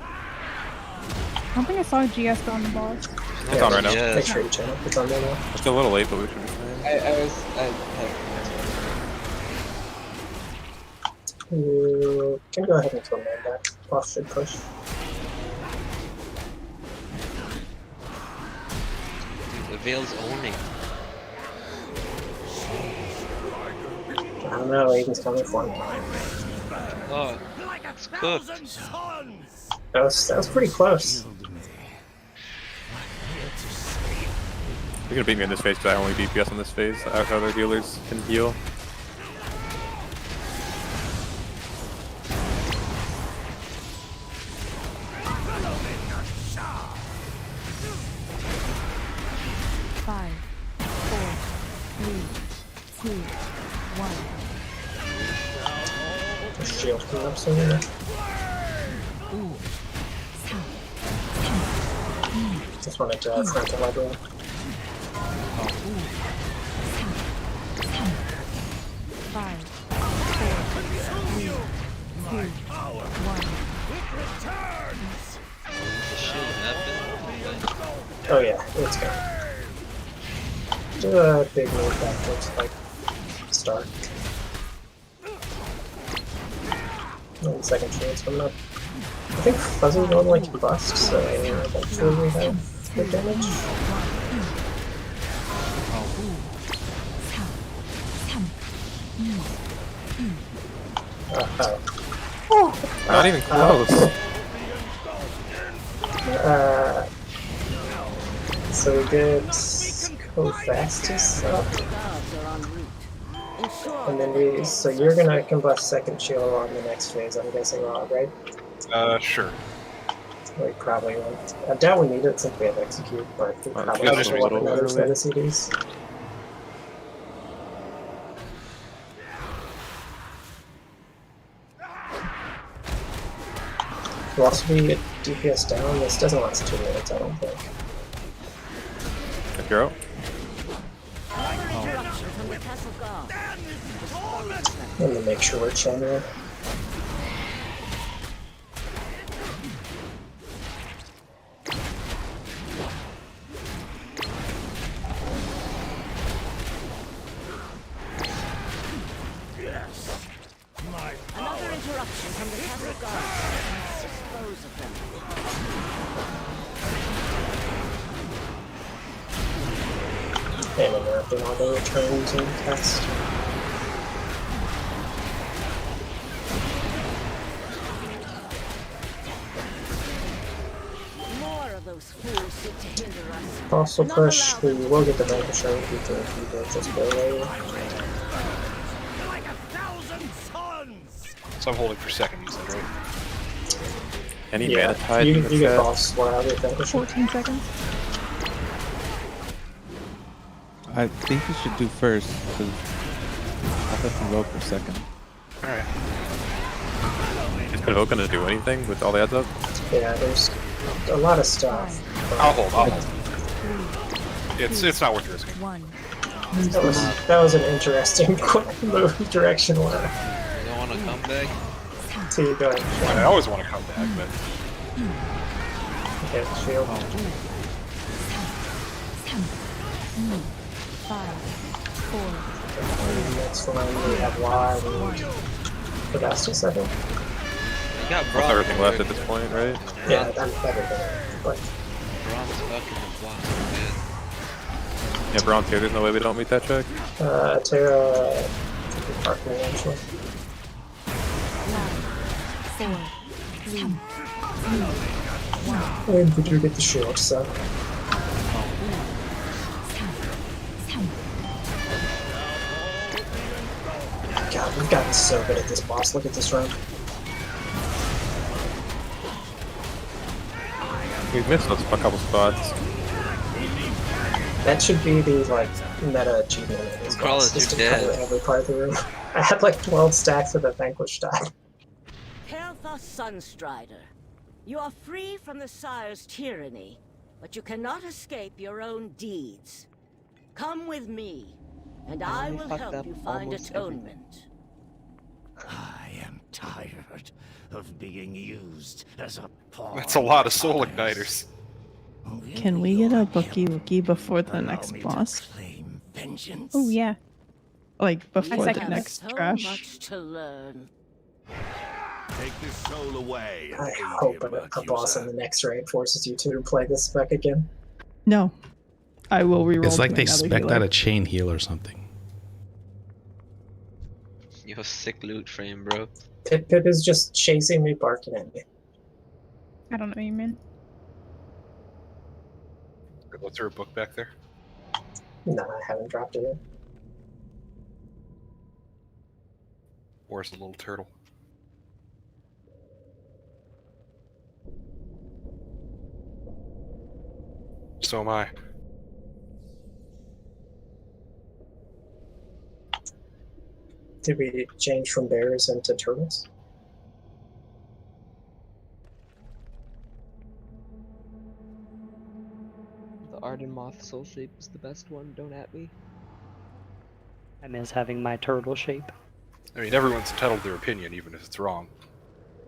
I don't think I saw GS go on the boss. It's on right now. Make sure you channel. It's on there now. It's a little late, but we should be fine. You can go ahead and kill man back. Boss should push. The Veil's owning. I don't know. Aiden's coming for me. Oh, it's cooked. That was pretty close. You're gonna beat me in this phase because I only DPS on this phase. Other healers can heal. Five, 4, 3, 2, 1. Shield coming up soon. Just wanted to frontal everyone. 5, 4, 3, 2, 1. The shield happened. Oh yeah, it's gone. Do a big move backwards, like start. And second shield's coming up. I think Fuzzy's normally to bust, so eventually we have good damage. Not even close. So we get go fastest up. And then so you're gonna combust second shield on the next phase, I'm guessing, Rob, right? Sure. We probably won't. I doubt we need it since we have execute, but we probably yeah, just just want wait. another set of CDs. We'll also be at DPS down. This doesn't last 2 minutes, I don't think. If you're out. Let me make sure we're channeling. Another interruption from the castle guard. Dispose of them. And interrupting all the returns and cast. More of those fools sit to hinder us. Also push, we will get the vanquisher if we can keep it just go away. So I'm holding for second, you said, right? Any Yeah, mana tide you in the get chat? boss while with vanquisher. 14 seconds. I think you should do first, because I'll let them go for second. Alright. Is Convoke gonna do anything with all the ads up? Yeah, there's a lot of stuff. I'll hold. It's not worth risking. That was an interesting move direction-wise. You don't want to come back? So you go ahead. I always want to come back, but Okay, shield. 5, 4, Next one we have Y. The best is second. You got That's Braum. everything left at this point, right? Yeah, I'm better than it. But Braum's fucking the block, man. Yeah, Braum's here. There's no way we don't meet that check. Terra parking eventually. 4, 3, 2, 1. And we do get the shield, so. God, we've gotten so good at this boss. Look at this run. We've missed a couple spots. That should be the like meta achievement of this boss. Just to cover every part of the room. I had like 12 stacks of the vanquished die. Pelthos Sunstrider, you are free from the Sire's tyranny, but you cannot escape your own deeds. Come with me, and I will help you find atonement. I am tired of being used as a pawn. That's a lot of soul igniters. Can we get a Bookie Wookie before the next boss? Oh yeah. Like before the second. next So trash? much to learn. Take this soul away. I hope a boss in the next raid forces you to play this spec again. No. I will reroll. It's like to they another spec healer. out a chain heal or something. You have sick loot frame, bro. Pip is just chasing me, barking at me. I don't know what you mean. Was there a book back there? No, I haven't dropped it yet. Where's the little turtle? So am I. Did we change from bears into turtles? The Arden Moth soul shape is the best one. Don't at me. I miss having my turtle shape. I mean, everyone's entitled to their opinion, even if it's wrong.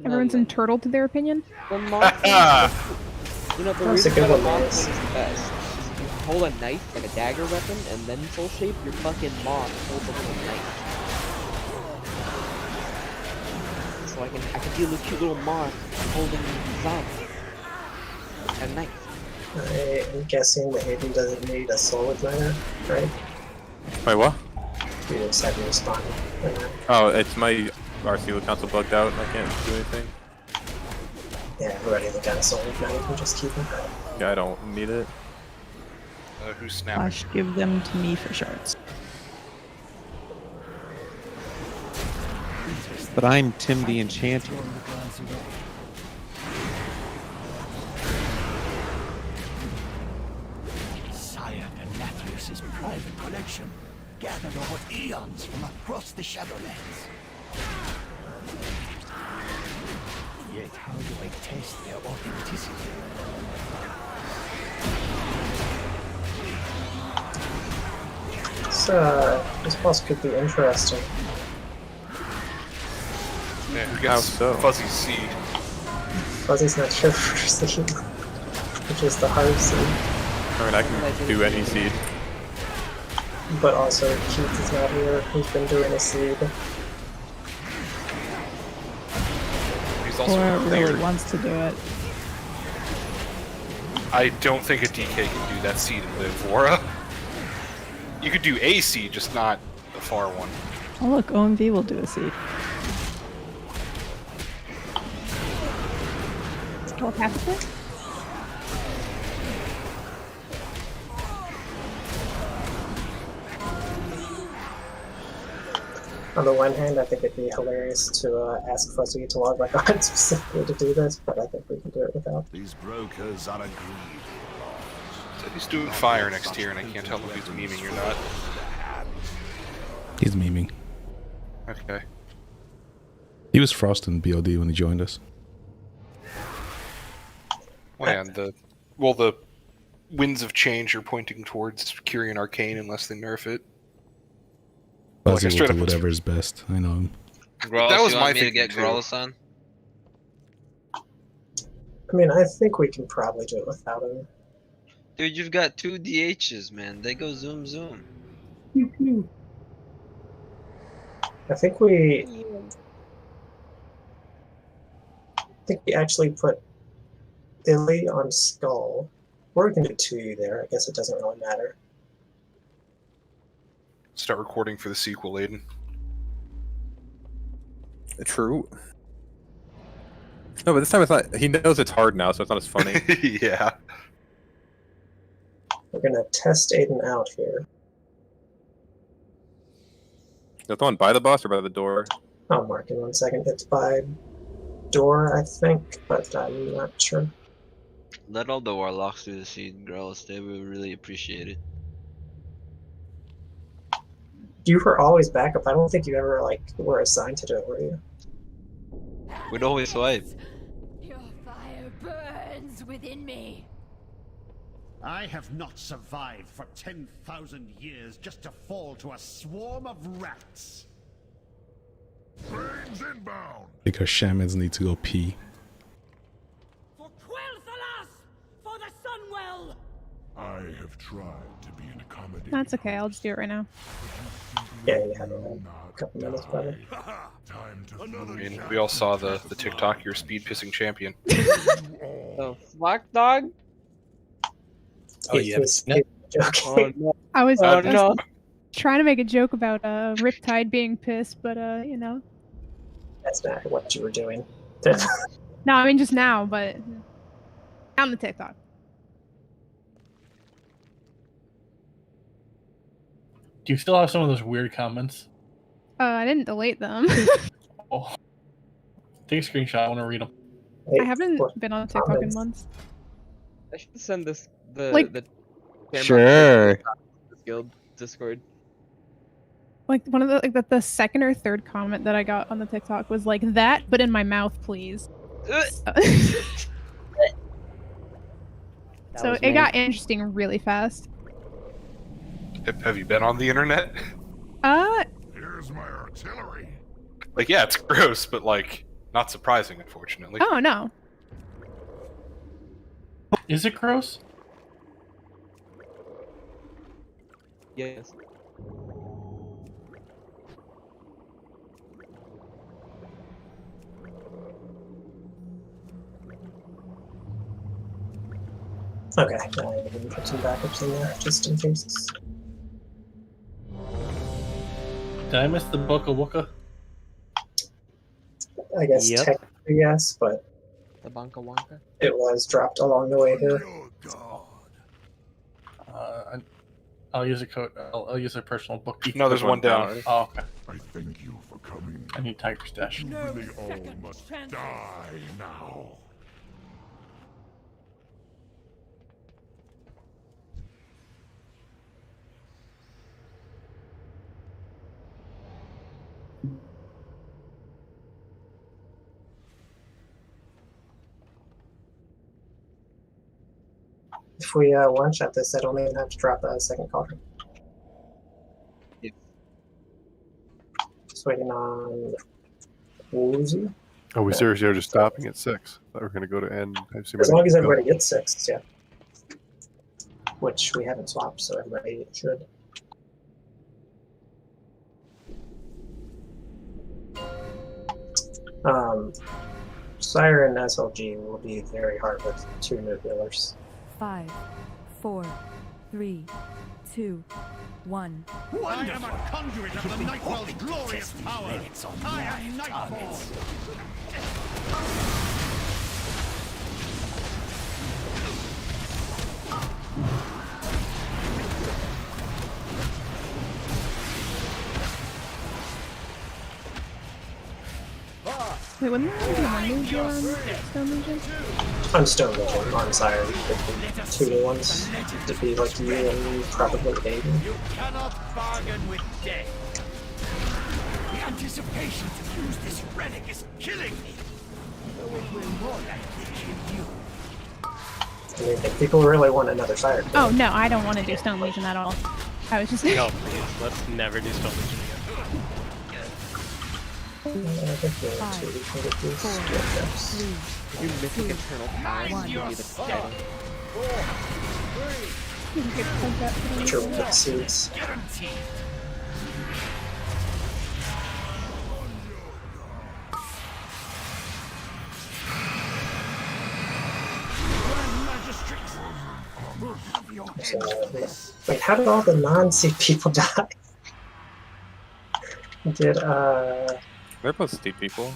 Everyone's entitled to their opinion. The moth one, you know, the That's a reason good why the one, moth Mace. one is the best is if you hold a knife, like a dagger weapon, and then soul shape, your fucking moth holds a little knife. So I can deal with cute little moth holding zombie. A knife. I am guessing the Aiden doesn't need a soul igniter, right? Wait, what? You just have to respond. Oh, it's my RC console bugged out and I can't do anything. Yeah, everybody that got a soul igniter can just keep it. Yeah, I don't need it. Who's snapping? Flash, give them to me for shards. But I'm Tim the Enchanter. Sire and Nathrius' private collection, gathered over eons from across the Shadowlands. Yet how do I test their authenticity? This boss could be interesting. Yeah, who gets Fuzzy seed? Fuzzy's not sure for seed, which is the hard seed. I mean, I can do any seed. But also, Keith is not here, who's been doing a seed. He's also Or a really player. wants to do it. I don't think a DK can do that seed and live, Vora. You could do a seed, just not the far one. Oh look, OMV will do a seed. Telepathically? On the one hand, I think it'd be hilarious to ask Fuzzy to log back on specifically to do this, but I think we can do it without. These brokers are agreed. Said he's doing fire next year, and I can't tell if he's memeing or not. He's memeing. Okay. He was Frost in BOD when he joined us. And the winds of change are pointing towards Kyrian Arcane unless they nerf it. Fuzzy will straight do up- whatever's best. I know him. Growlithe, That was you my want me to thinking, get too. Growlithe on? I mean, I think we can probably do it without him. Dude, you've got 2 DHs, man. They go zoom zoom. I think we actually put Billy on Skull. Or we can do 2 there. I guess it doesn't really matter. Start recording for the sequel, Aiden. True. No, but this time it's not. He knows it's hard now, so it's not as funny. Yeah. We're gonna test Aiden out here. Is that the one by the boss or by the door? I'll mark in 1 second. It's by door, I think, but I'm not sure. Let all the warlocks do the seed, girls. They would really appreciate it. You were always backup. I don't think you ever were assigned to do it, were you? We'd always swipe. Your fire burns within me. I have not survived for 10,000 years just to fall to a swarm of rats. Brains inbound. Because shamans need to go pee. For Quel'Thalas! For the Sunwell! I have tried to be an accommodating. That's okay, I'll just do it right now. Yeah, you have a couple minutes, probably. I mean, we all saw the TikTok, your speed pissing champion. Oh, fuck, dog? Oh, yeah. Oh, no. I was no. trying to make a joke about Riptide being pissed, but you know. That's not what you were doing. No, I mean just now, but on the TikTok. Do you still have some of those weird comments? I didn't delete them. Oh. Take a screenshot. I want to read them. I haven't been on TikTok in months. I should send this the camera Sure. to the guild Discord. Like one of the second or third comment that I got on the TikTok was like that, but in my mouth, please. So it got interesting really fast. Have you been on the internet? Here's my artillery. Like, yeah, it's gross, but like, not surprising, unfortunately. Oh no. Is it gross? Yes. Okay, now I can put some backups in there, just in case. Did I miss the Book of Wooka? I guess Yep. technically yes, but The Bonka Wonka? it was dropped along the way here. I'll use a code. I'll use a personal book. No, there's one down. Oh, okay. I thank you for coming. I need Tiger Stash. They all must die now. If we one-shot this, I don't even have to drop a second card. Yeah. Just waiting on Woozy. Are we seriously are just stopping at 6? I thought we were going to go to end. As long as everybody gets 6, yeah. Which we haven't swapped, so everybody should. Sire and SLG will be very hard with 2 new healers. 5, 4, 3, 2, 1. I am a conduit of the Nightfall's glorious power. I am Nightfall. Wait, when did you on Stone Legion? On Stone Legion, on Sire, the 2 new ones to be like you and probably Aiden. You cannot bargain with death. The anticipation to use this relic is killing me. Though it will more likely kill you. I mean, if people really want another Sire. Oh no, I don't want to do Stone Legion at all. I was just No, please, let's never do Stone Legion again. I think we have 2. We can get these skill checks. You Mythic Eternal Power. Give me the You can plug that for the Sure, we'll put seeds. Guaranteed. Grand Magistrates, we'll have your So, head for this. wait, how did all the non-seed people die? Did, They're both steep people.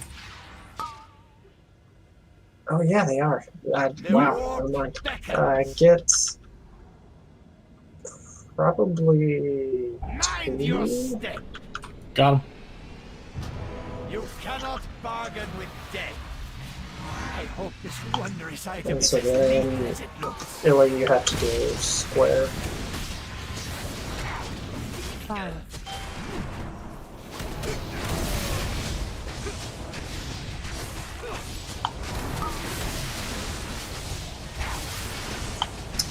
oh yeah, they are. Wow, never mind. Get probably Mind your 2. step. Got him. You cannot bargain with death. I hope this wondrous item And is so as then, lethal as it looks. Illy, you have to do square. 5,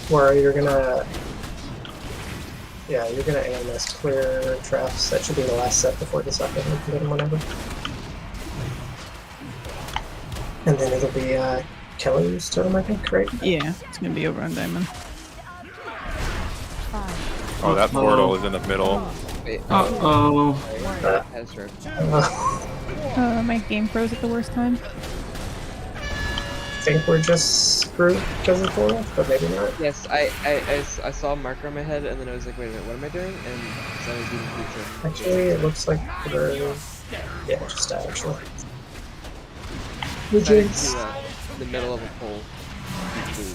Where you're gonna, yeah, you're gonna aim this clear traps. That should be the last set before the second. You can get them whenever. And then it'll be Kelly's turn, I think, right? Yeah, it's gonna be over on Diamond. 5, Oh, that portal is in the middle. Uh-oh. My game froze at the worst time. I think we're just screwed because of the portal, but maybe not. Yes, I saw a marker on my head, and then I was like, wait a minute, what am I doing? And so I was eating pizza. Actually, it looks like we're, yeah, just actually. The jinx. The middle of a pole. So,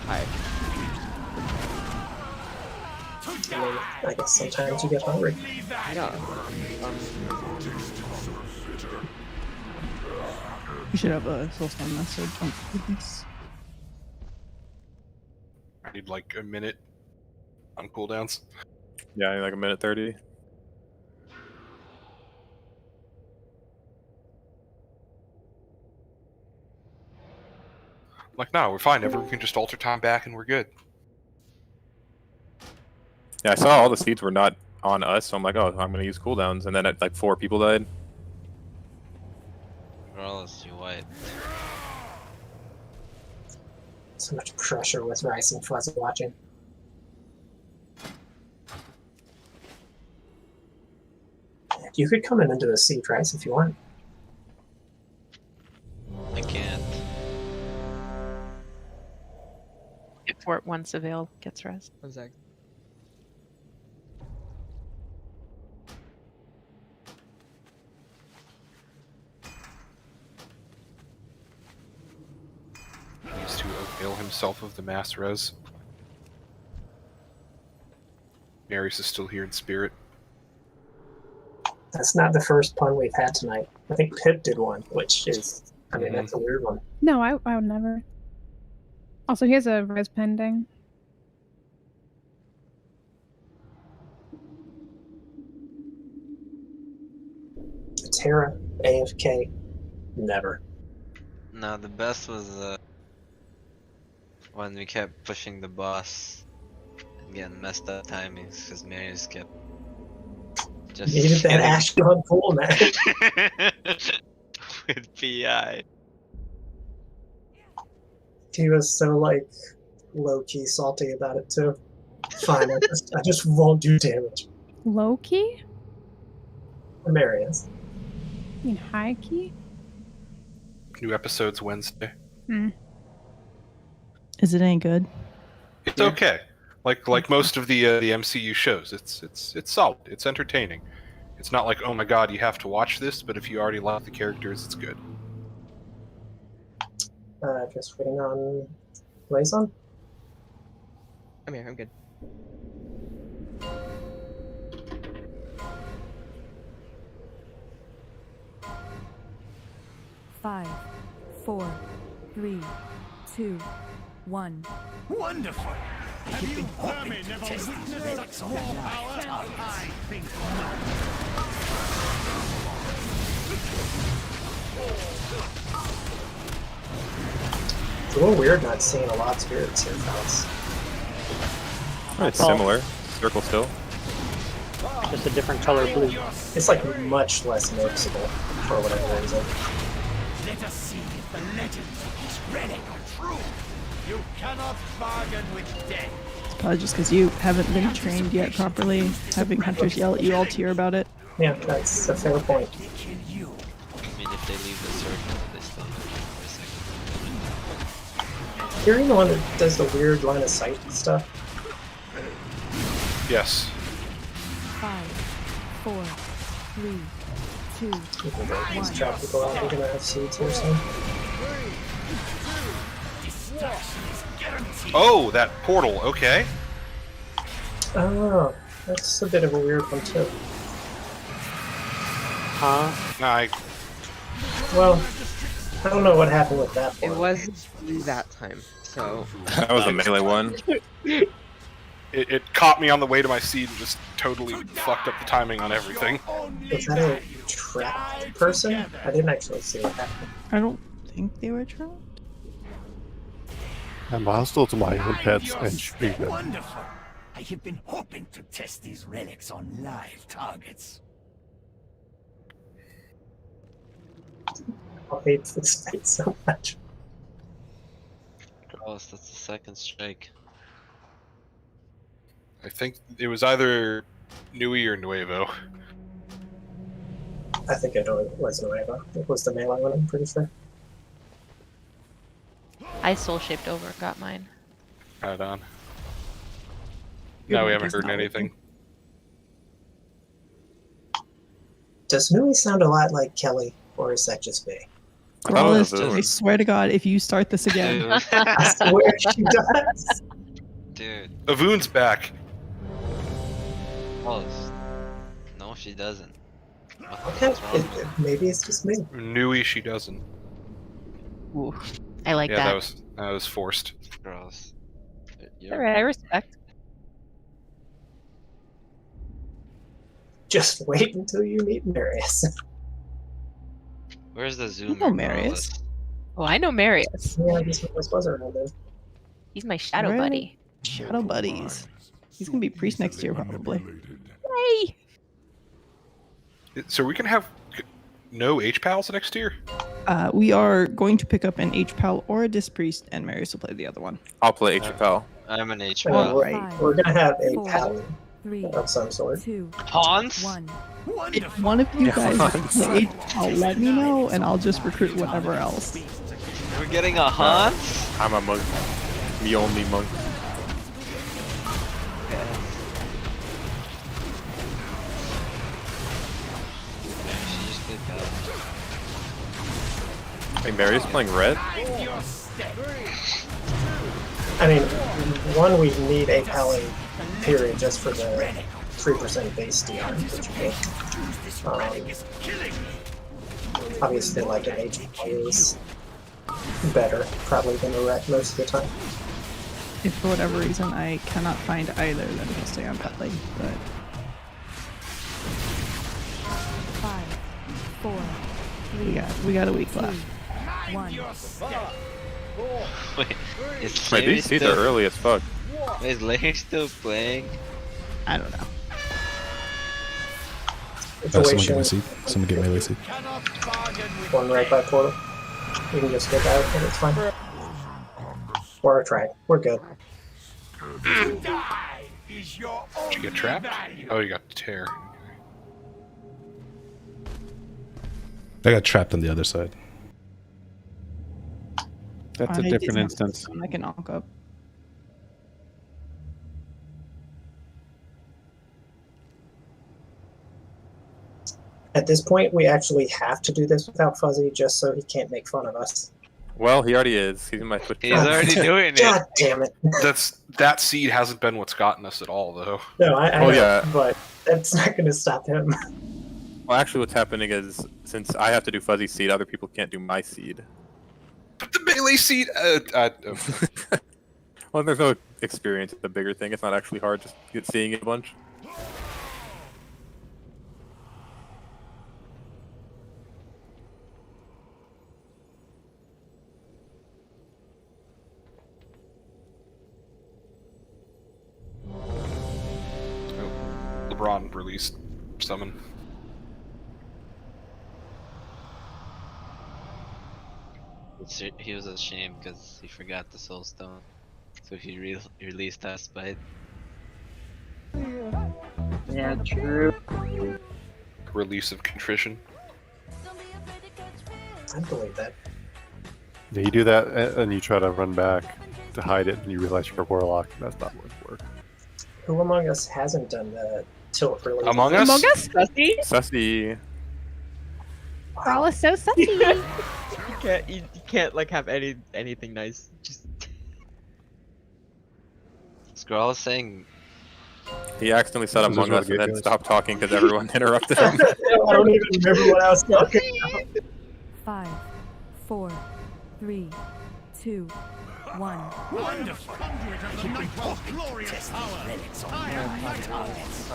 hi. I guess sometimes you get hungry. Yeah. You should have a soulstone message on this. I need like a minute on cooldowns. Yeah, like a minute 30. Like, no, we're fine. Everyone can just alter time back and we're good. Yeah, I saw all the seeds were not on us, so I'm like, oh, I'm gonna use cooldowns, and then like 4 people died. Regardless, you white. So much pressure with Rice and Fuzzy watching. You could come in into the seat, Rice, if you want. I can't. If Fort once a veil gets rest. Exactly. He needs to avail himself of the mass res. Marius is still here in spirit. That's not the first pun we've had tonight. I think Pip did one, which is, I mean, that's a weird one. No, I would never. Also, he has a res pending. Terra, AFK, never. No, the best was when we kept pushing the boss and getting messed up timings because Marius kept just Needed that Ashdod pool, man. with PI. He was so, like, low-key salty about it, too. Fine, I just won't do damage. Low-key? Marius. You mean high-key? New episodes Wednesday. Hmm. Is it any good? It's okay. Like most of the MCU shows, it's solid. It's entertaining. It's not like, oh my god, you have to watch this, but if you already like the characters, it's good. Just waiting on Blazon. I'm here, I'm good. Five, 4, 3, 2, 1. Wonderful! Have you vermin never witnessed such more power? I think It's a little weird not seeing a lot of spirits here, fellas. It's similar. Circle still. Just a different color blue. It's like much less noticeable for whatever reason. Let us see if the legends of this relic are true. You cannot bargain with death. It's probably just because you haven't been trained yet properly, having hunters yell at you all tier about it. Yeah, that's a fair point. I mean, if they leave the circle, they still have for a second. You're the one that does the weird line of sight stuff. Yes. 5, 4, 3, 2, You can go 1. these trap people out. You're gonna have seeds here soon. Oh, that portal. Okay. Oh, that's a bit of a weird one too. Huh? Well, I don't know what happened with that It one. wasn't that time, so. That was a melee one. It caught me on the way to my seed and just totally fucked up the timing on everything. Was that a trapped person? I didn't actually see what happened. I don't think they were trapped. I'm hostile to my own pets and treat them. Wonderful. I have been hoping to test these relics on live targets. I hate this fight so much. Gross, that's the second strike. I think it was either Nui or Nuevo. I think I know it was Nueva. It was the melee one, I'm pretty sure. I soul shaped over, got mine. Right on. No, we haven't heard anything. Does Nui sound a lot like Kelly, or is that just me? Growlist, I swear to God, if you start this again. I swear she does. Dude. Avoon's back. Oh, no, she doesn't. Okay, maybe it's just me. Nui, she doesn't. Ooh, I like yeah, that. that was forced. Gross. Alright, I respect. Just wait until you meet Marius. Where's the zoom? I know Marius. Oh, I know Marius. Yeah, this was around there. He's my shadow Right. buddy. Shadow buddies. He's gonna be priest next year, probably. Yay! So we can have no H-Pals next year? We are going to pick up an H-Pal or a Disc Priest, and Marius will play the other one. I'll play H-Pal. I'm an H. We're gonna have a 4, paladin 3, of some sort. 2, Hans? 1. If one of you guys play H-Pal, let me know, and I'll just recruit whatever else. We're getting a Hans? I'm a monk. The only monk. Hey, Marius playing red? I mean, one, we need a paladin, period, just for the 3% base DR, which obviously, like an HP is better, probably, than a ret most of the time. If for whatever reason I cannot find either, then we'll stay on Petley. But 5, 4, 3, we got a week left. 1. Wait, is Wait, Larry these seeds still... are early as fuck. Wait, is Larry still playing? I don't know. Someone get my seat. Someone get melee seat. One right by portal. You can just get out and it's fine. Or a try. We're good. Did you get trapped? Oh, you got tear. I got trapped on the other side. That's a I different didn't have instance. I can knock up. At this point, we actually have to do this without Fuzzy just so he can't make fun of us. Well, he already is. He's in my Twitch. He's already doing it. God damn it. That seed hasn't been what's gotten us at all, though. No, I Oh, know, yeah. but that's not going to stop him. Well, actually, what's happening is since I have to do fuzzy seed, other people can't do my seed. But the melee seed. Well, there's no experience with the bigger thing. It's not actually hard just seeing it a bunch. LeBron released summon. He was ashamed because he forgot the soul stone, so he released that spite. Yeah, true. Release of contrition. I believe that. Yeah, you do that and you try to run back to hide it, and you realize you're a warlock. That's not going to work. Who among us hasn't done that tilt release? Among Us? Among Us? Sussy. We're all so sussy. You can't like have anything nice. Just Scroll is saying He accidentally said This is Among not Us and good, then guys. stopped talking because everyone interrupted him. I don't even remember what I was talking about. 5, 4, 3, 2, 1. Wonderful! Keep the glorious power! Relics on my targets!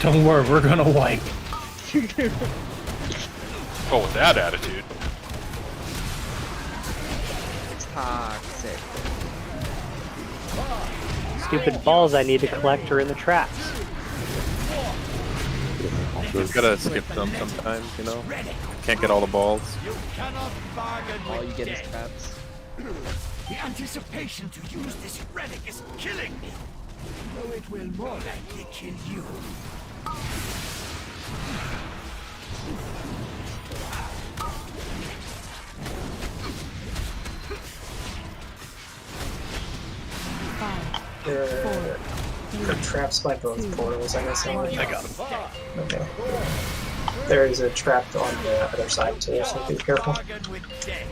Don't worry, we're gonna wipe. Oh, with that attitude. it's toxic. Stupid balls I need to collect are in the traps. Just gotta skip them sometimes, you know? Can't get all the balls. You cannot bargain All with you get is death. traps. The anticipation to use this relic is killing me. Though it will more likely kill you. There are traps by both portals, I guess. I got him. Okay. There is a trap on the other side too, so be careful. Bargain with death.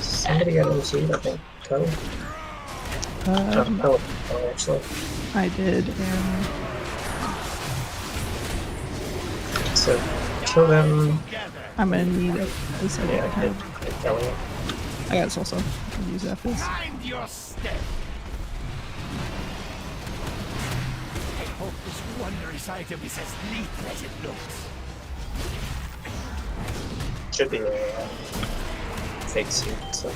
Somebody got OC'd, I think. Code? Oh, actually. I did, and So, kill them. I'm gonna need it. At least I did. Elliot. I got this also. I can use that for this. Mind your step. I hope this wondrous item is as lethal as it looks. Should be a fake suit, so.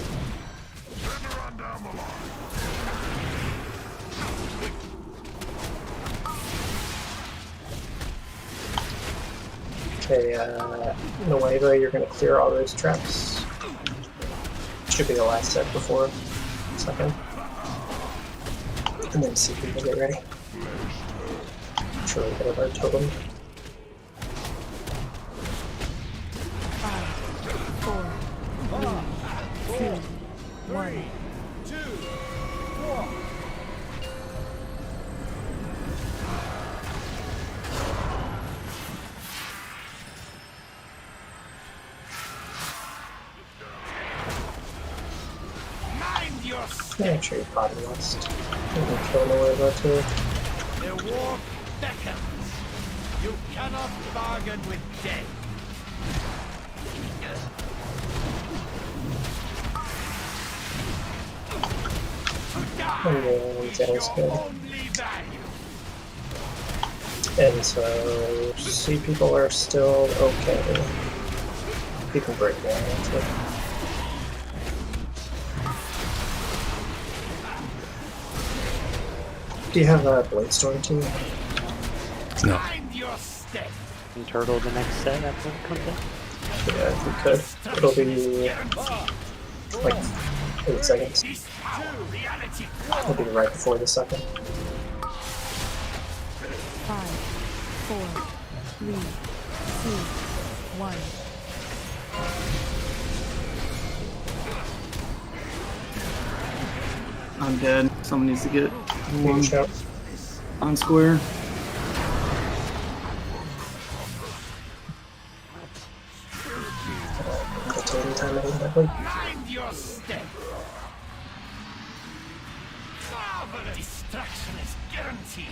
Okay, Nueva, you're gonna clear all those traps. Should be the last step before second. And then CP will get ready. I'm sure we'll get our totem. 5, 4, 3, 2, 1. Mind your step. Make sure you body lust. You can kill Nueva too. The war beckons. You cannot bargain with death. And that is good. Only value. And so, sea people are still okay. You can break down into it. Do you have a blade storm too? No. Mind your step. And turtle the next set after it comes out. Yeah, if we could. It'll be like 8 seconds. This power reality. It'll be right before the second. 5, 4, 3, 2, 1. I'm dead. Someone needs to get one Huge shout. on square. The total time exactly. Mind your step. Marvelous. Destruction is guaranteed.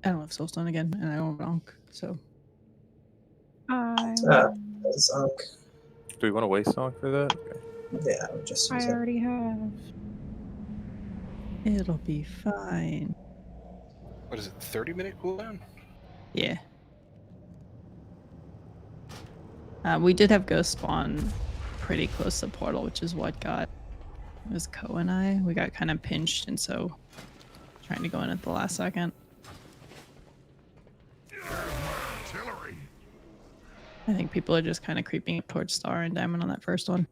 I don't have Soulstone again, and I don't bonk, so. Zonk. Do we want to waste song for that? Okay. Yeah, I would just use I it. already have. 5, 4, 3, 2, 1. 4, 3, 2, 1. 1. 1. It'll be fine. What is it, 30-minute cooldown? Yeah. We did have Ghost spawn pretty close to Portal, which is what got... It was Ko and I. We got kind of pinched, and so trying to go in at the last second. I think people are just kind of creeping up towards Star and Diamond on that first one.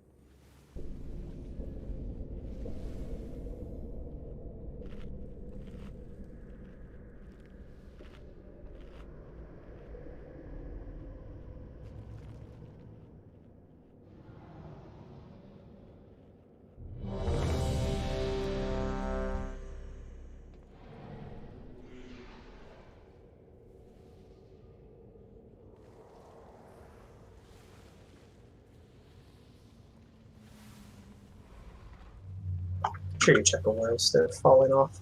Sure, you check awareness, they're falling off.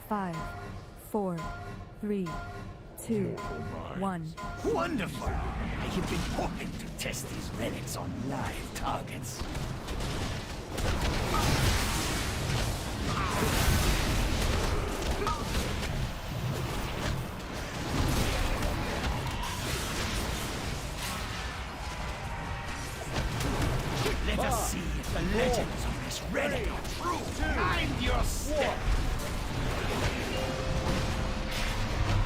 Five, four, three, two, one. Wonderful! I have been hoping to test these relics on live targets. Let us see if the legends of this relic are true. Mind your step!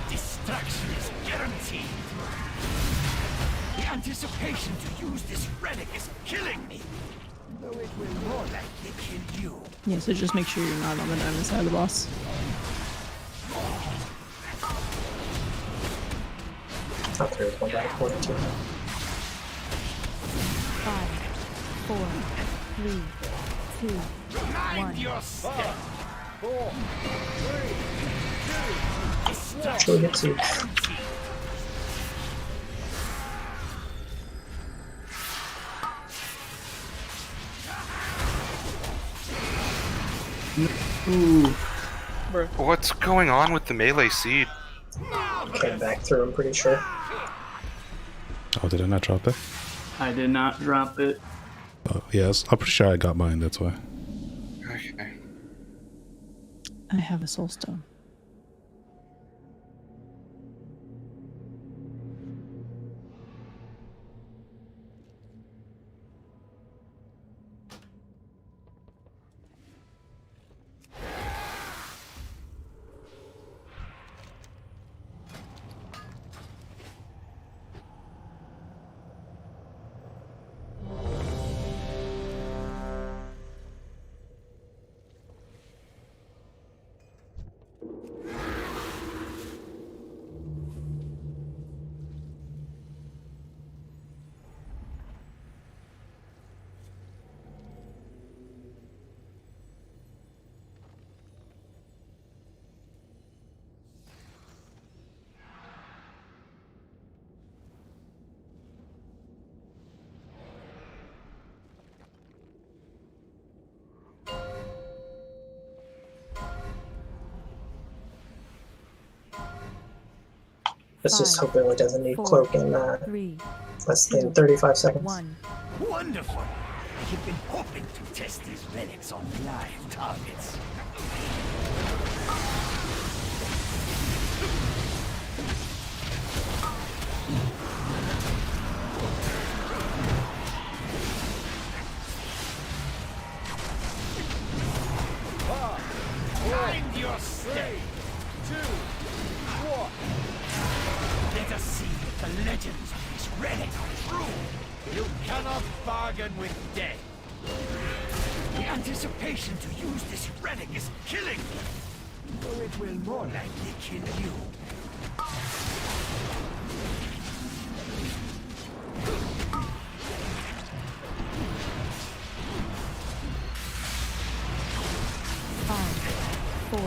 Destruction is guaranteed. The anticipation to use this relic is killing me. Though it will more likely kill you. Yeah, so just make sure you're not on the diamond side of the boss. Not there, one back, 42. 5, 4, 3, 2, 1. Your step. 4, 3, 2. Actually hits you. Ooh. What's going on with the melee seed? Came back through, I'm pretty sure. Oh, did I not drop it? I did not drop it. Oh, yes, I'm pretty sure I got mine, that's why. Okay. I have a soul stone. Let's just hope it doesn't need 4, cloak in 3, less 2, than 35 seconds. 1. Wonderful! I have been hoping to test these relics on live targets. Mind your step. 2, 1. Let us see if the legends of this relic are true. You cannot bargain with death. The anticipation to use this relic is killing me. Though it will more likely kill you. Five, 4,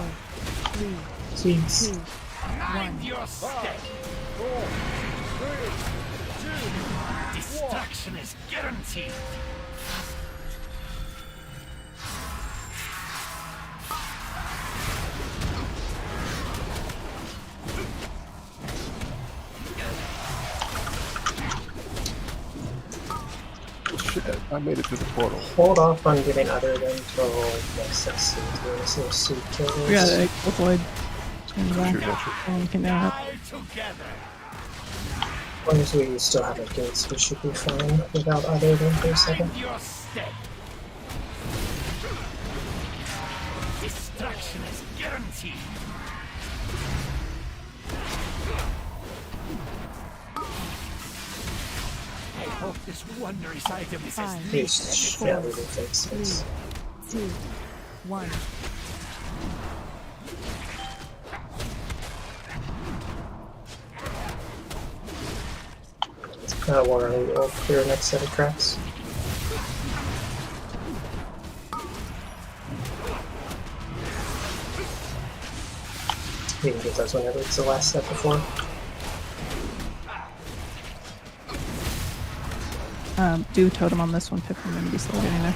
3, Jeez. 2, 1. Your step. 4, 3, 2. Destruction is guaranteed. I made it to the portal. Hold off on giving other than until next session. We're gonna see if Seed Killers. We gotta avoid. Turn back. Looking down. As long as we still have our gates, we should be fine without other than for a second. Destruction is guaranteed. I hope this wondrous item is as Please, yeah, we will fix this. 2, 1. We'll clear next set of tracks. We can get those whenever it's the last step before. Do totem on this one, Pip. I'm gonna be slow getting there.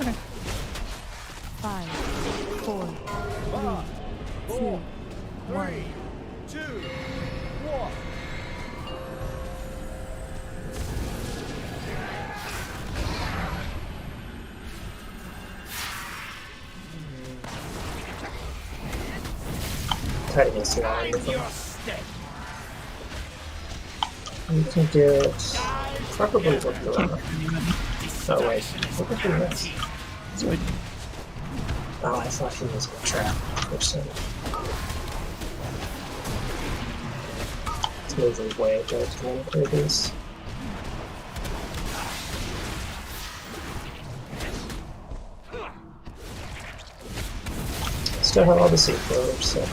Okay. 5, 4, 3, 2, 1. 2, 1. Try to get to that. You can get probably what the oh wait, what did he miss? Oh, I thought he was a trap for a second. Let's move his way to clear these. Still have all the seed killers, so.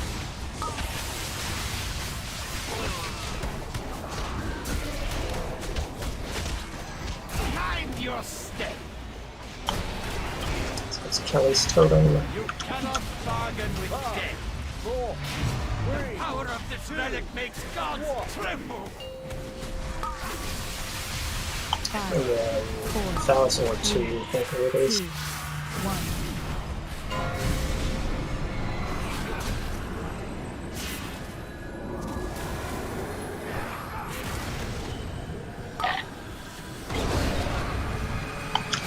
Your step. So it's Kelly's totem. You cannot bargain with death. 4, 3, the power of this relic makes gods tremble. And then 1,000 or 2, I think it is. 1.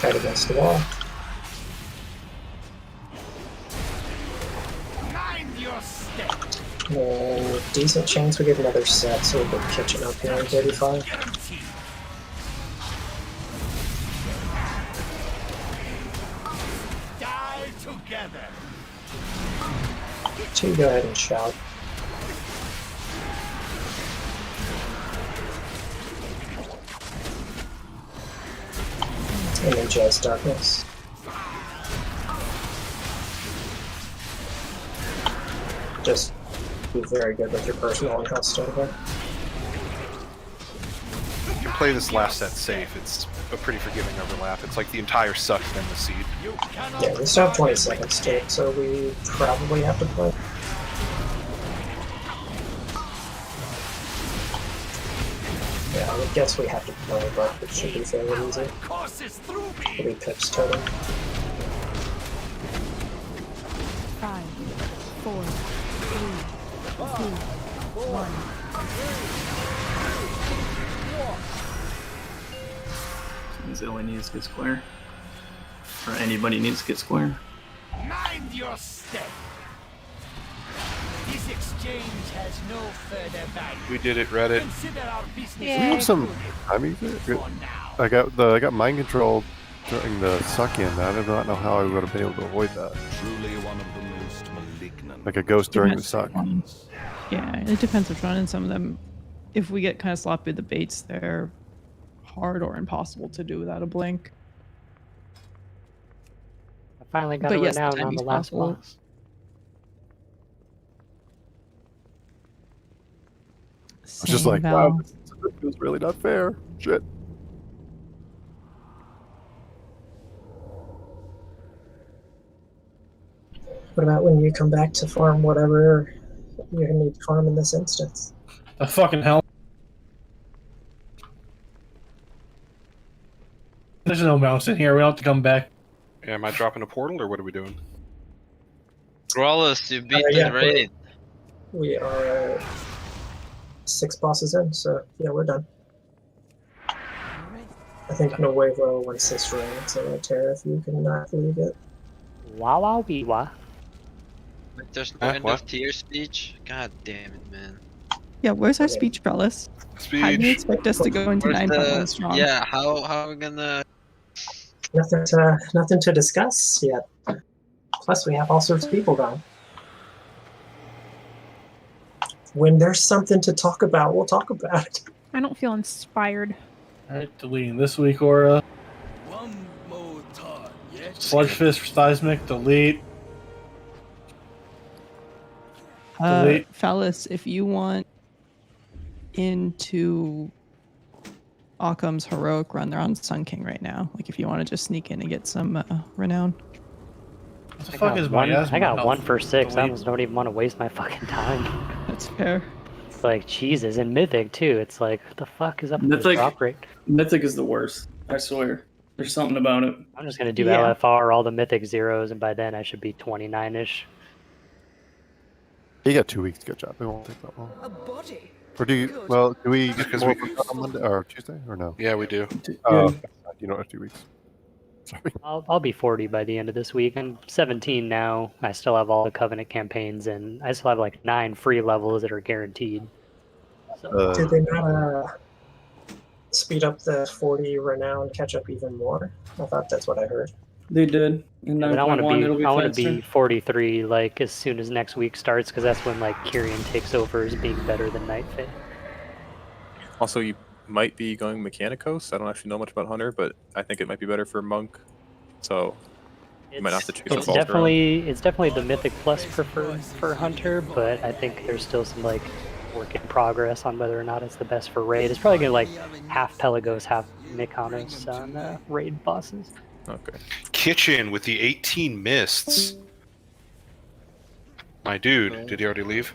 Right against the wall. Mind your step. And decent chance we get another set, so we'll be catching up here in 35. Die together. 2, go ahead and shout. And then Jazz Darkness. Just be very good with your personal and health stone here. You can play this last set safe. It's a pretty forgiving overlap. It's like the entire suck then the seed. Yeah, we still have 20 seconds to it, so we probably have to play. Yeah, I would guess we have to play, but it should be fairly easy. It'll be Pip's totem. 5, 4, 3, 2, 1. Means Illy needs to get square. Or anybody needs to get square. Mind your step. This exchange has no further value. We did it, Reddit. Consider our business. We have some. I mean, I got mind control during the suck in. I do not know how I would have been able to avoid that. Truly one of the most malignant. Like a ghost during the suck. Yeah, it depends which one. And some of them, if we get kind of sloppy with the baits, they're hard or impossible to do without a blink. I finally got But it yes, renowned the on the timing's last possible. boss. It's just like, wow, this feels really not fair. Shit. What about when you come back to farm whatever you're gonna need to farm in this instance? The fucking hell. There's no mouse in here. We don't have to come back. Yeah, am I dropping a portal or what are we doing? Rawless, you beat yeah, the raid. We are 6 bosses in, so yeah, we're done. I think Nuevo wants this ring, so Tara, if you can not leave it. Wow, wow, wee, wah. Like, there's no end of tier speech? God damn it, man. Yeah, where's our speech trellis? How do you expect us to go into Where's 9.1 strong? Yeah, how are we gonna... Nothing to discuss yet. Plus, we have all sorts of people gone. When there's something to talk about, we'll talk about it. I don't feel inspired. Alright, deleting this week, Aura. One more time, yeah? Sludge Fist for Seismic, delete. Delete. Phallus, if you want into Occam's heroic run, they're on Sun King right now. Like, if you want to just sneak in and get some renown. What the fuck is my I got health? 1 for 6. I Delete. almost don't even want to waste my fucking time. That's fair. It's like, Jesus, and Mythic too. It's like, what the fuck is up with this drop rate? Mythic is the worst. I swear. There's something about it. I'm just gonna do LFR, all the Mythic zeros, and by then I should be 29-ish. You got 2 weeks to catch up. It won't take that long. A body. Or do you? Well, do we get Because more we- on Monday or Tuesday or no? Yeah, we do. You don't have 2 weeks. Sorry. I'll be 40 by the end of this week. I'm 17 now. I still have all the Covenant campaigns, and I still have like 9 free levels that are guaranteed. So, Did they not speed up the 40 renown, catch up even more? I thought that's what I heard. They did. In but I want 9.1, it'll be to faster. be 43 like as soon as next week starts, because that's when like Kyrian takes over as being better than Night Fae. Also, you might be going Mechanicos. I don't actually know much about Hunter, but I think it might be better for Monk. So you might have to chase It's the balls definitely the Mythic Plus preferred for Hunter, but I think there's still some like work in progress on whether or not it's the best for raid. It's probably gonna like half Pelagos, half Mykonos on raid bosses. Okay. Kitchen with the 18 mists. My dude, did he already leave?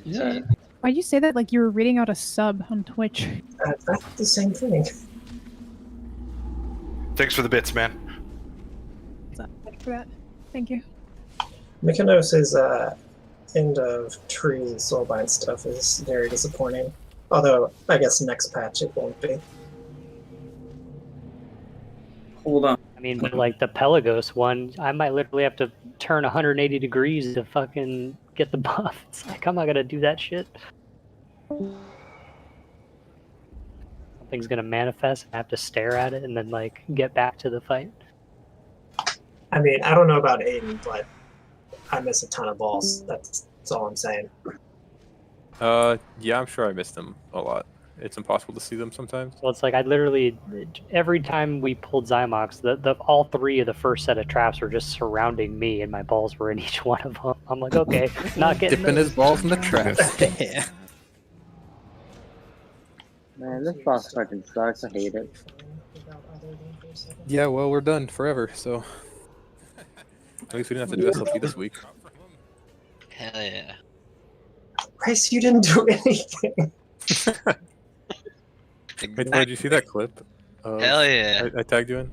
Yeah. Why'd you say that like you were reading out a sub on Twitch? That's the same thing. Thanks for the bits, man. Thank you for that. Thank you. Mykonos' end of tree soulbind stuff is very disappointing. Although, I guess next patch it won't be. Hold on. I mean, but like the Pelagos one, I might literally have to turn 180 degrees to fucking get the buff. It's like, I'm not gonna do that shit. Something's gonna manifest and I have to stare at it and then like get back to the fight. I mean, I don't know about Aiden, but I miss a ton of balls. That's all I'm saying. Yeah, I'm sure I missed them a lot. It's impossible to see them sometimes. Well, it's like I literally, every time we pulled Zymox, all 3 of the first set of traps were just surrounding me, and my balls were in each one of them. I'm like, okay, not getting Dipping his balls in the trap. Yeah. Man, this boss fucking sucks. I hate it. Yeah, well, we're done forever, so at least we didn't have to do SLP this week. Hell yeah. Bryce, you didn't do anything. Wait, did you see that clip? Hell yeah. I tagged you in.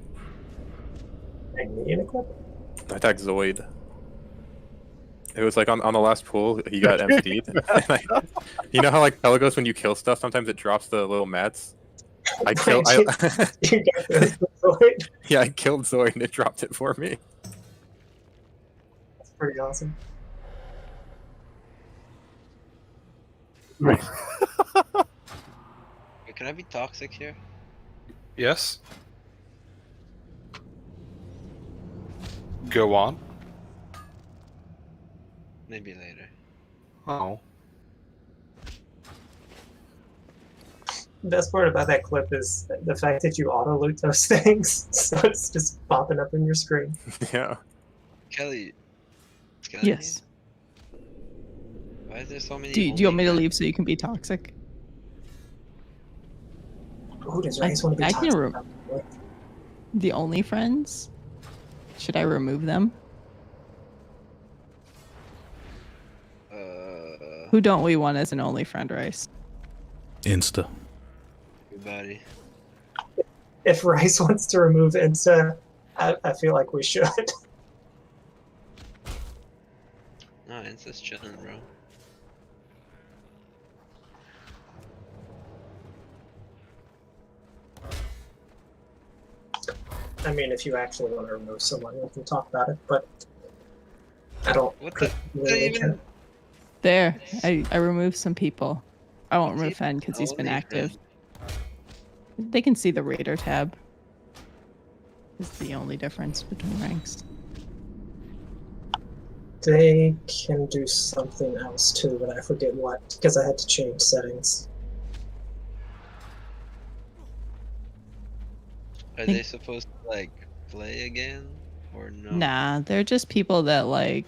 Tag me in a clip? I tagged Zoid. It was like on the last pool, he got MP'd. You know how like Pelagos, when you kill stuff, sometimes it drops the little mats? I killed. Yeah, I killed Zoid and it dropped it for me. That's pretty awesome. Right. Can I be toxic here? Yes. Go on. Maybe later. Oh. The best part about that clip is the fact that you auto loot those things, so it's just popping up in your screen. Yeah. Kelly. Yes. Why is there so many? Do you want me to leave so you can be toxic? Ooh, does Rice want to be I toxic? can the only friends? Should I remove them? Who don't we want as an only friend, Rice? Insta. Everybody. If Rice wants to remove Insta, I feel like we should. No, it's just chilling, bro. I mean, if you actually want to remove someone, we can talk about it, but I don't really care. There, I removed some people. I won't remove Fen because he's been active. They can see the Raider tab. It's the only difference between ranks. They can do something else too, but I forget what, because I had to change settings. Are they supposed to like play again or no? Nah, they're just people that like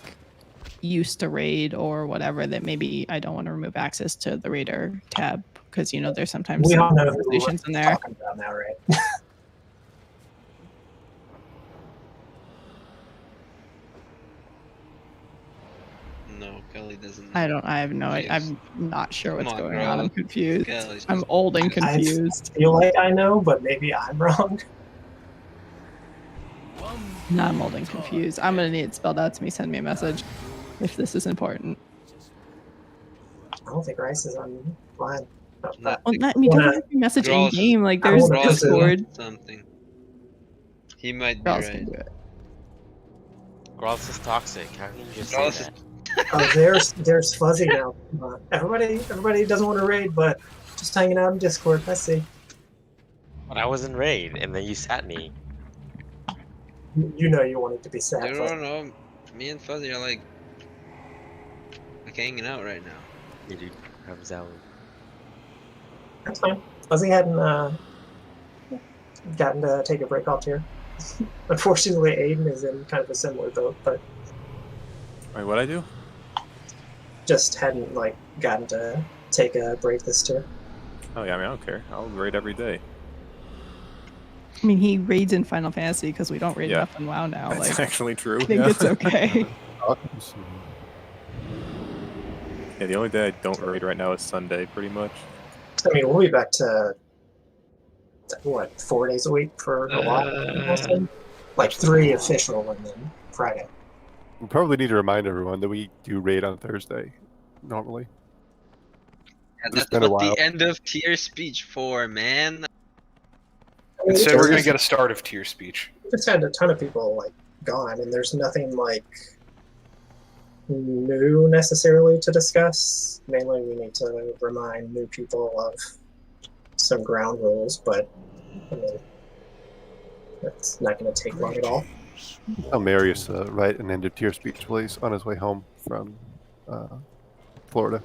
used to raid or whatever that maybe I don't want to remove access to the Raider tab because you know there's sometimes We some all know who conversations in we're there. talking about now, right? No, Kelly doesn't. I have no idea. Jeez. I'm not sure what's Come on, going bro. on. I'm confused. Kelly's I'm just- old and confused. I feel like I know, but maybe I'm wrong. No, I'm old and confused. I'm gonna need it spelled out to me. Send me a message if this is important. I don't think Rice is online. Well, not me. Don't have to message in game. Like there's Discord. Something. He might be Girls right. can do it. Gross is toxic. How can you just say Gross that? Oh, there's Fuzzy now. Everybody doesn't want to raid, but just hanging out in Discord. I see. But I was in raid, and then you sat me. You know you wanted to be sad. You Fuzzy. don't know. Me and Fuzzy are like hanging out right now. Yeah, dude. I was out. That's fine. Fuzzy hadn't gotten to take a break off here. Unfortunately, Aiden is in kind of a similar boat, but Wait, what'd I do? just hadn't like gotten to take a break this tier. Oh yeah, I mean I don't care. I'll raid every day. I mean, he raids in Final Fantasy because we don't raid Yeah. enough in WoW now. That's Like, actually true. I think yeah. it's okay. Yeah, the only day I don't raid right now is Sunday, pretty much. I mean, we'll be back to what 4 days a week for a while. Like 3 official and then Friday. We probably need to remind everyone that we do raid on Thursday, normally. And It's that's been a what while. the end of tier speech for, man. Instead, we're gonna get a start of tier speech. We just had a ton of people like gone, and there's nothing like new necessarily to discuss. Mainly, we need to remind new people of some ground rules, but I mean, that's not going to take long at all. Tell Marius write an end of tier speech, please, on his way home from Florida.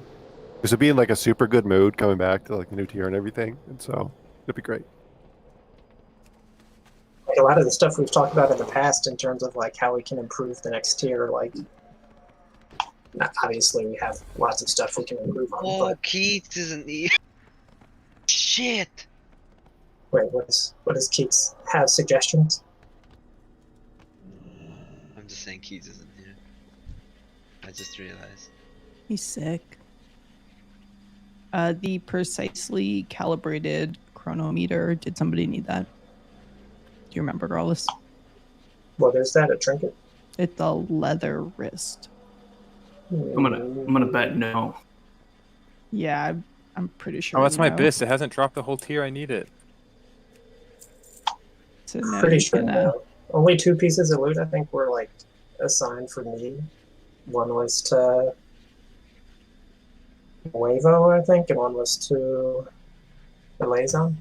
Because he'll be in like a super good mood coming back to like a new tier and everything, and so it'd be great. Like a lot of the stuff we've talked about in the past in terms of like how we can improve the next tier, like obviously we have lots of stuff we can improve on. Oh, But Keith isn't here. Shit. wait, what does Keats have suggestions? I'm just saying Keith isn't here. I just realized. He's sick. The precisely calibrated chronometer. Did somebody need that? Do you remember, Grawless? What is that? A trinket? It's a leather wrist. I'm gonna bet no. Yeah, I'm pretty sure. Oh, that's my no. bis. It hasn't dropped the whole tier. I need it. So no, Pretty you sure can, no. Only 2 pieces of loot I think were like assigned for me. One was to Nuevo, I think, and one was to the Liaison.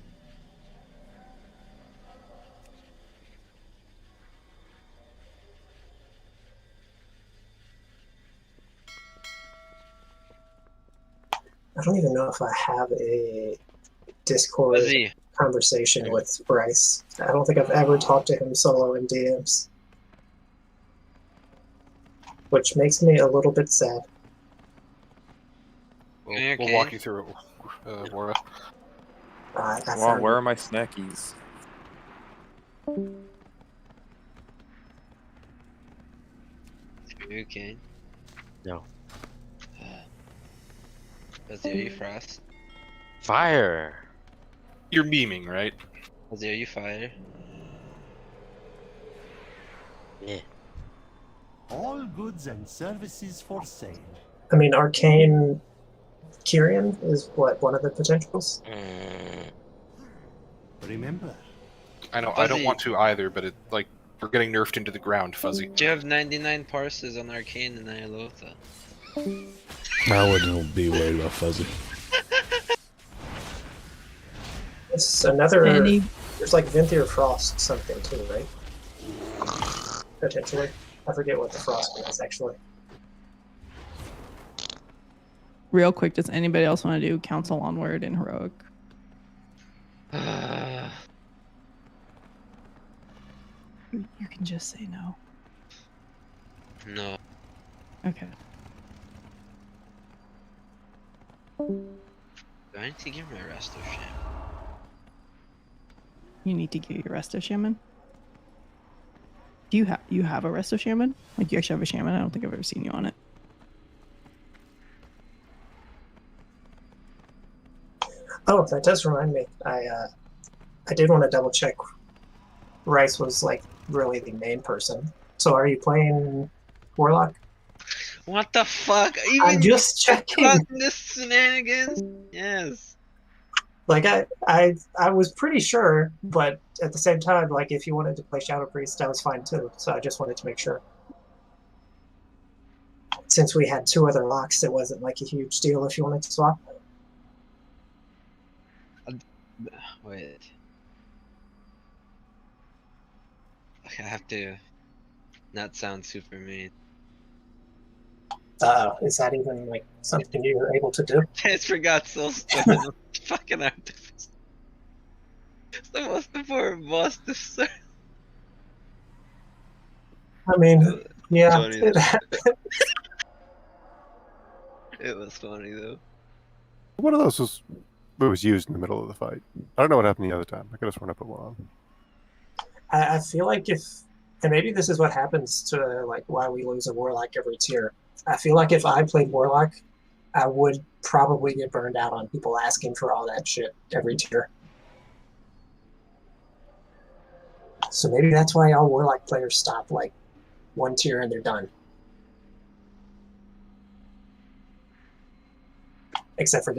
I don't even know if I have a Discord Fuzzy. conversation with Bryce. I don't think I've ever talked to him solo in DMs. Which makes me a little bit sad. We'll walk you through it, Wara. Well, where are my snackies? Okay. No. Fuzzy, are you frost? Fire. You're memeing, right? Fuzzy, are you fire? Yeah. All goods and services for sale. I mean, Arcane Kyrian is what, one of the potentials? Remember, I know. I don't Fuzzy. want to either, but we're getting nerfed into the ground, Fuzzy. Do you have 99 parses on Arcane and Iolotha? I wouldn't be worried about Fuzzy. It's another. Any- There's like Vinthier Frost something too, right? Potentially. I forget what the frost is actually. Real quick, does anybody else want to do Council Onward and Heroic? You can just say no. No. Okay. Do I need to give my Resto Shaman? You need to get your Resto Shaman. Do you have a Resto Shaman? Like you actually have a shaman? I don't think I've ever seen you on it. Oh, that does remind me. I did want to double check. Rice was like really the main person. So are you playing Warlock? What the fuck? I'm just checking. Caught in this shenanigans? Yes. Like I was pretty sure, but at the same time, like if you wanted to play Shadow Priest, that was fine too. So I just wanted to make sure. Since we had 2 other locks, it wasn't like a huge deal if you wanted to swap. Wait. Okay, I have to not sound super mean. Is that even like something you're able to do? I just forgot Soulstone. Fucking Artifice. It's the most important boss to serve. I mean, yeah. Funny though. It was funny though. One of those was used in the middle of the fight. I don't know what happened the other time. I could have sworn I put one on. I feel like if, and maybe this is what happens to like why we lose a Warlock every tier. I feel like if I played Warlock, I would probably get burned out on people asking for all that shit every tier. So maybe that's why all Warlock players stop like 1 tier and they're done. Except for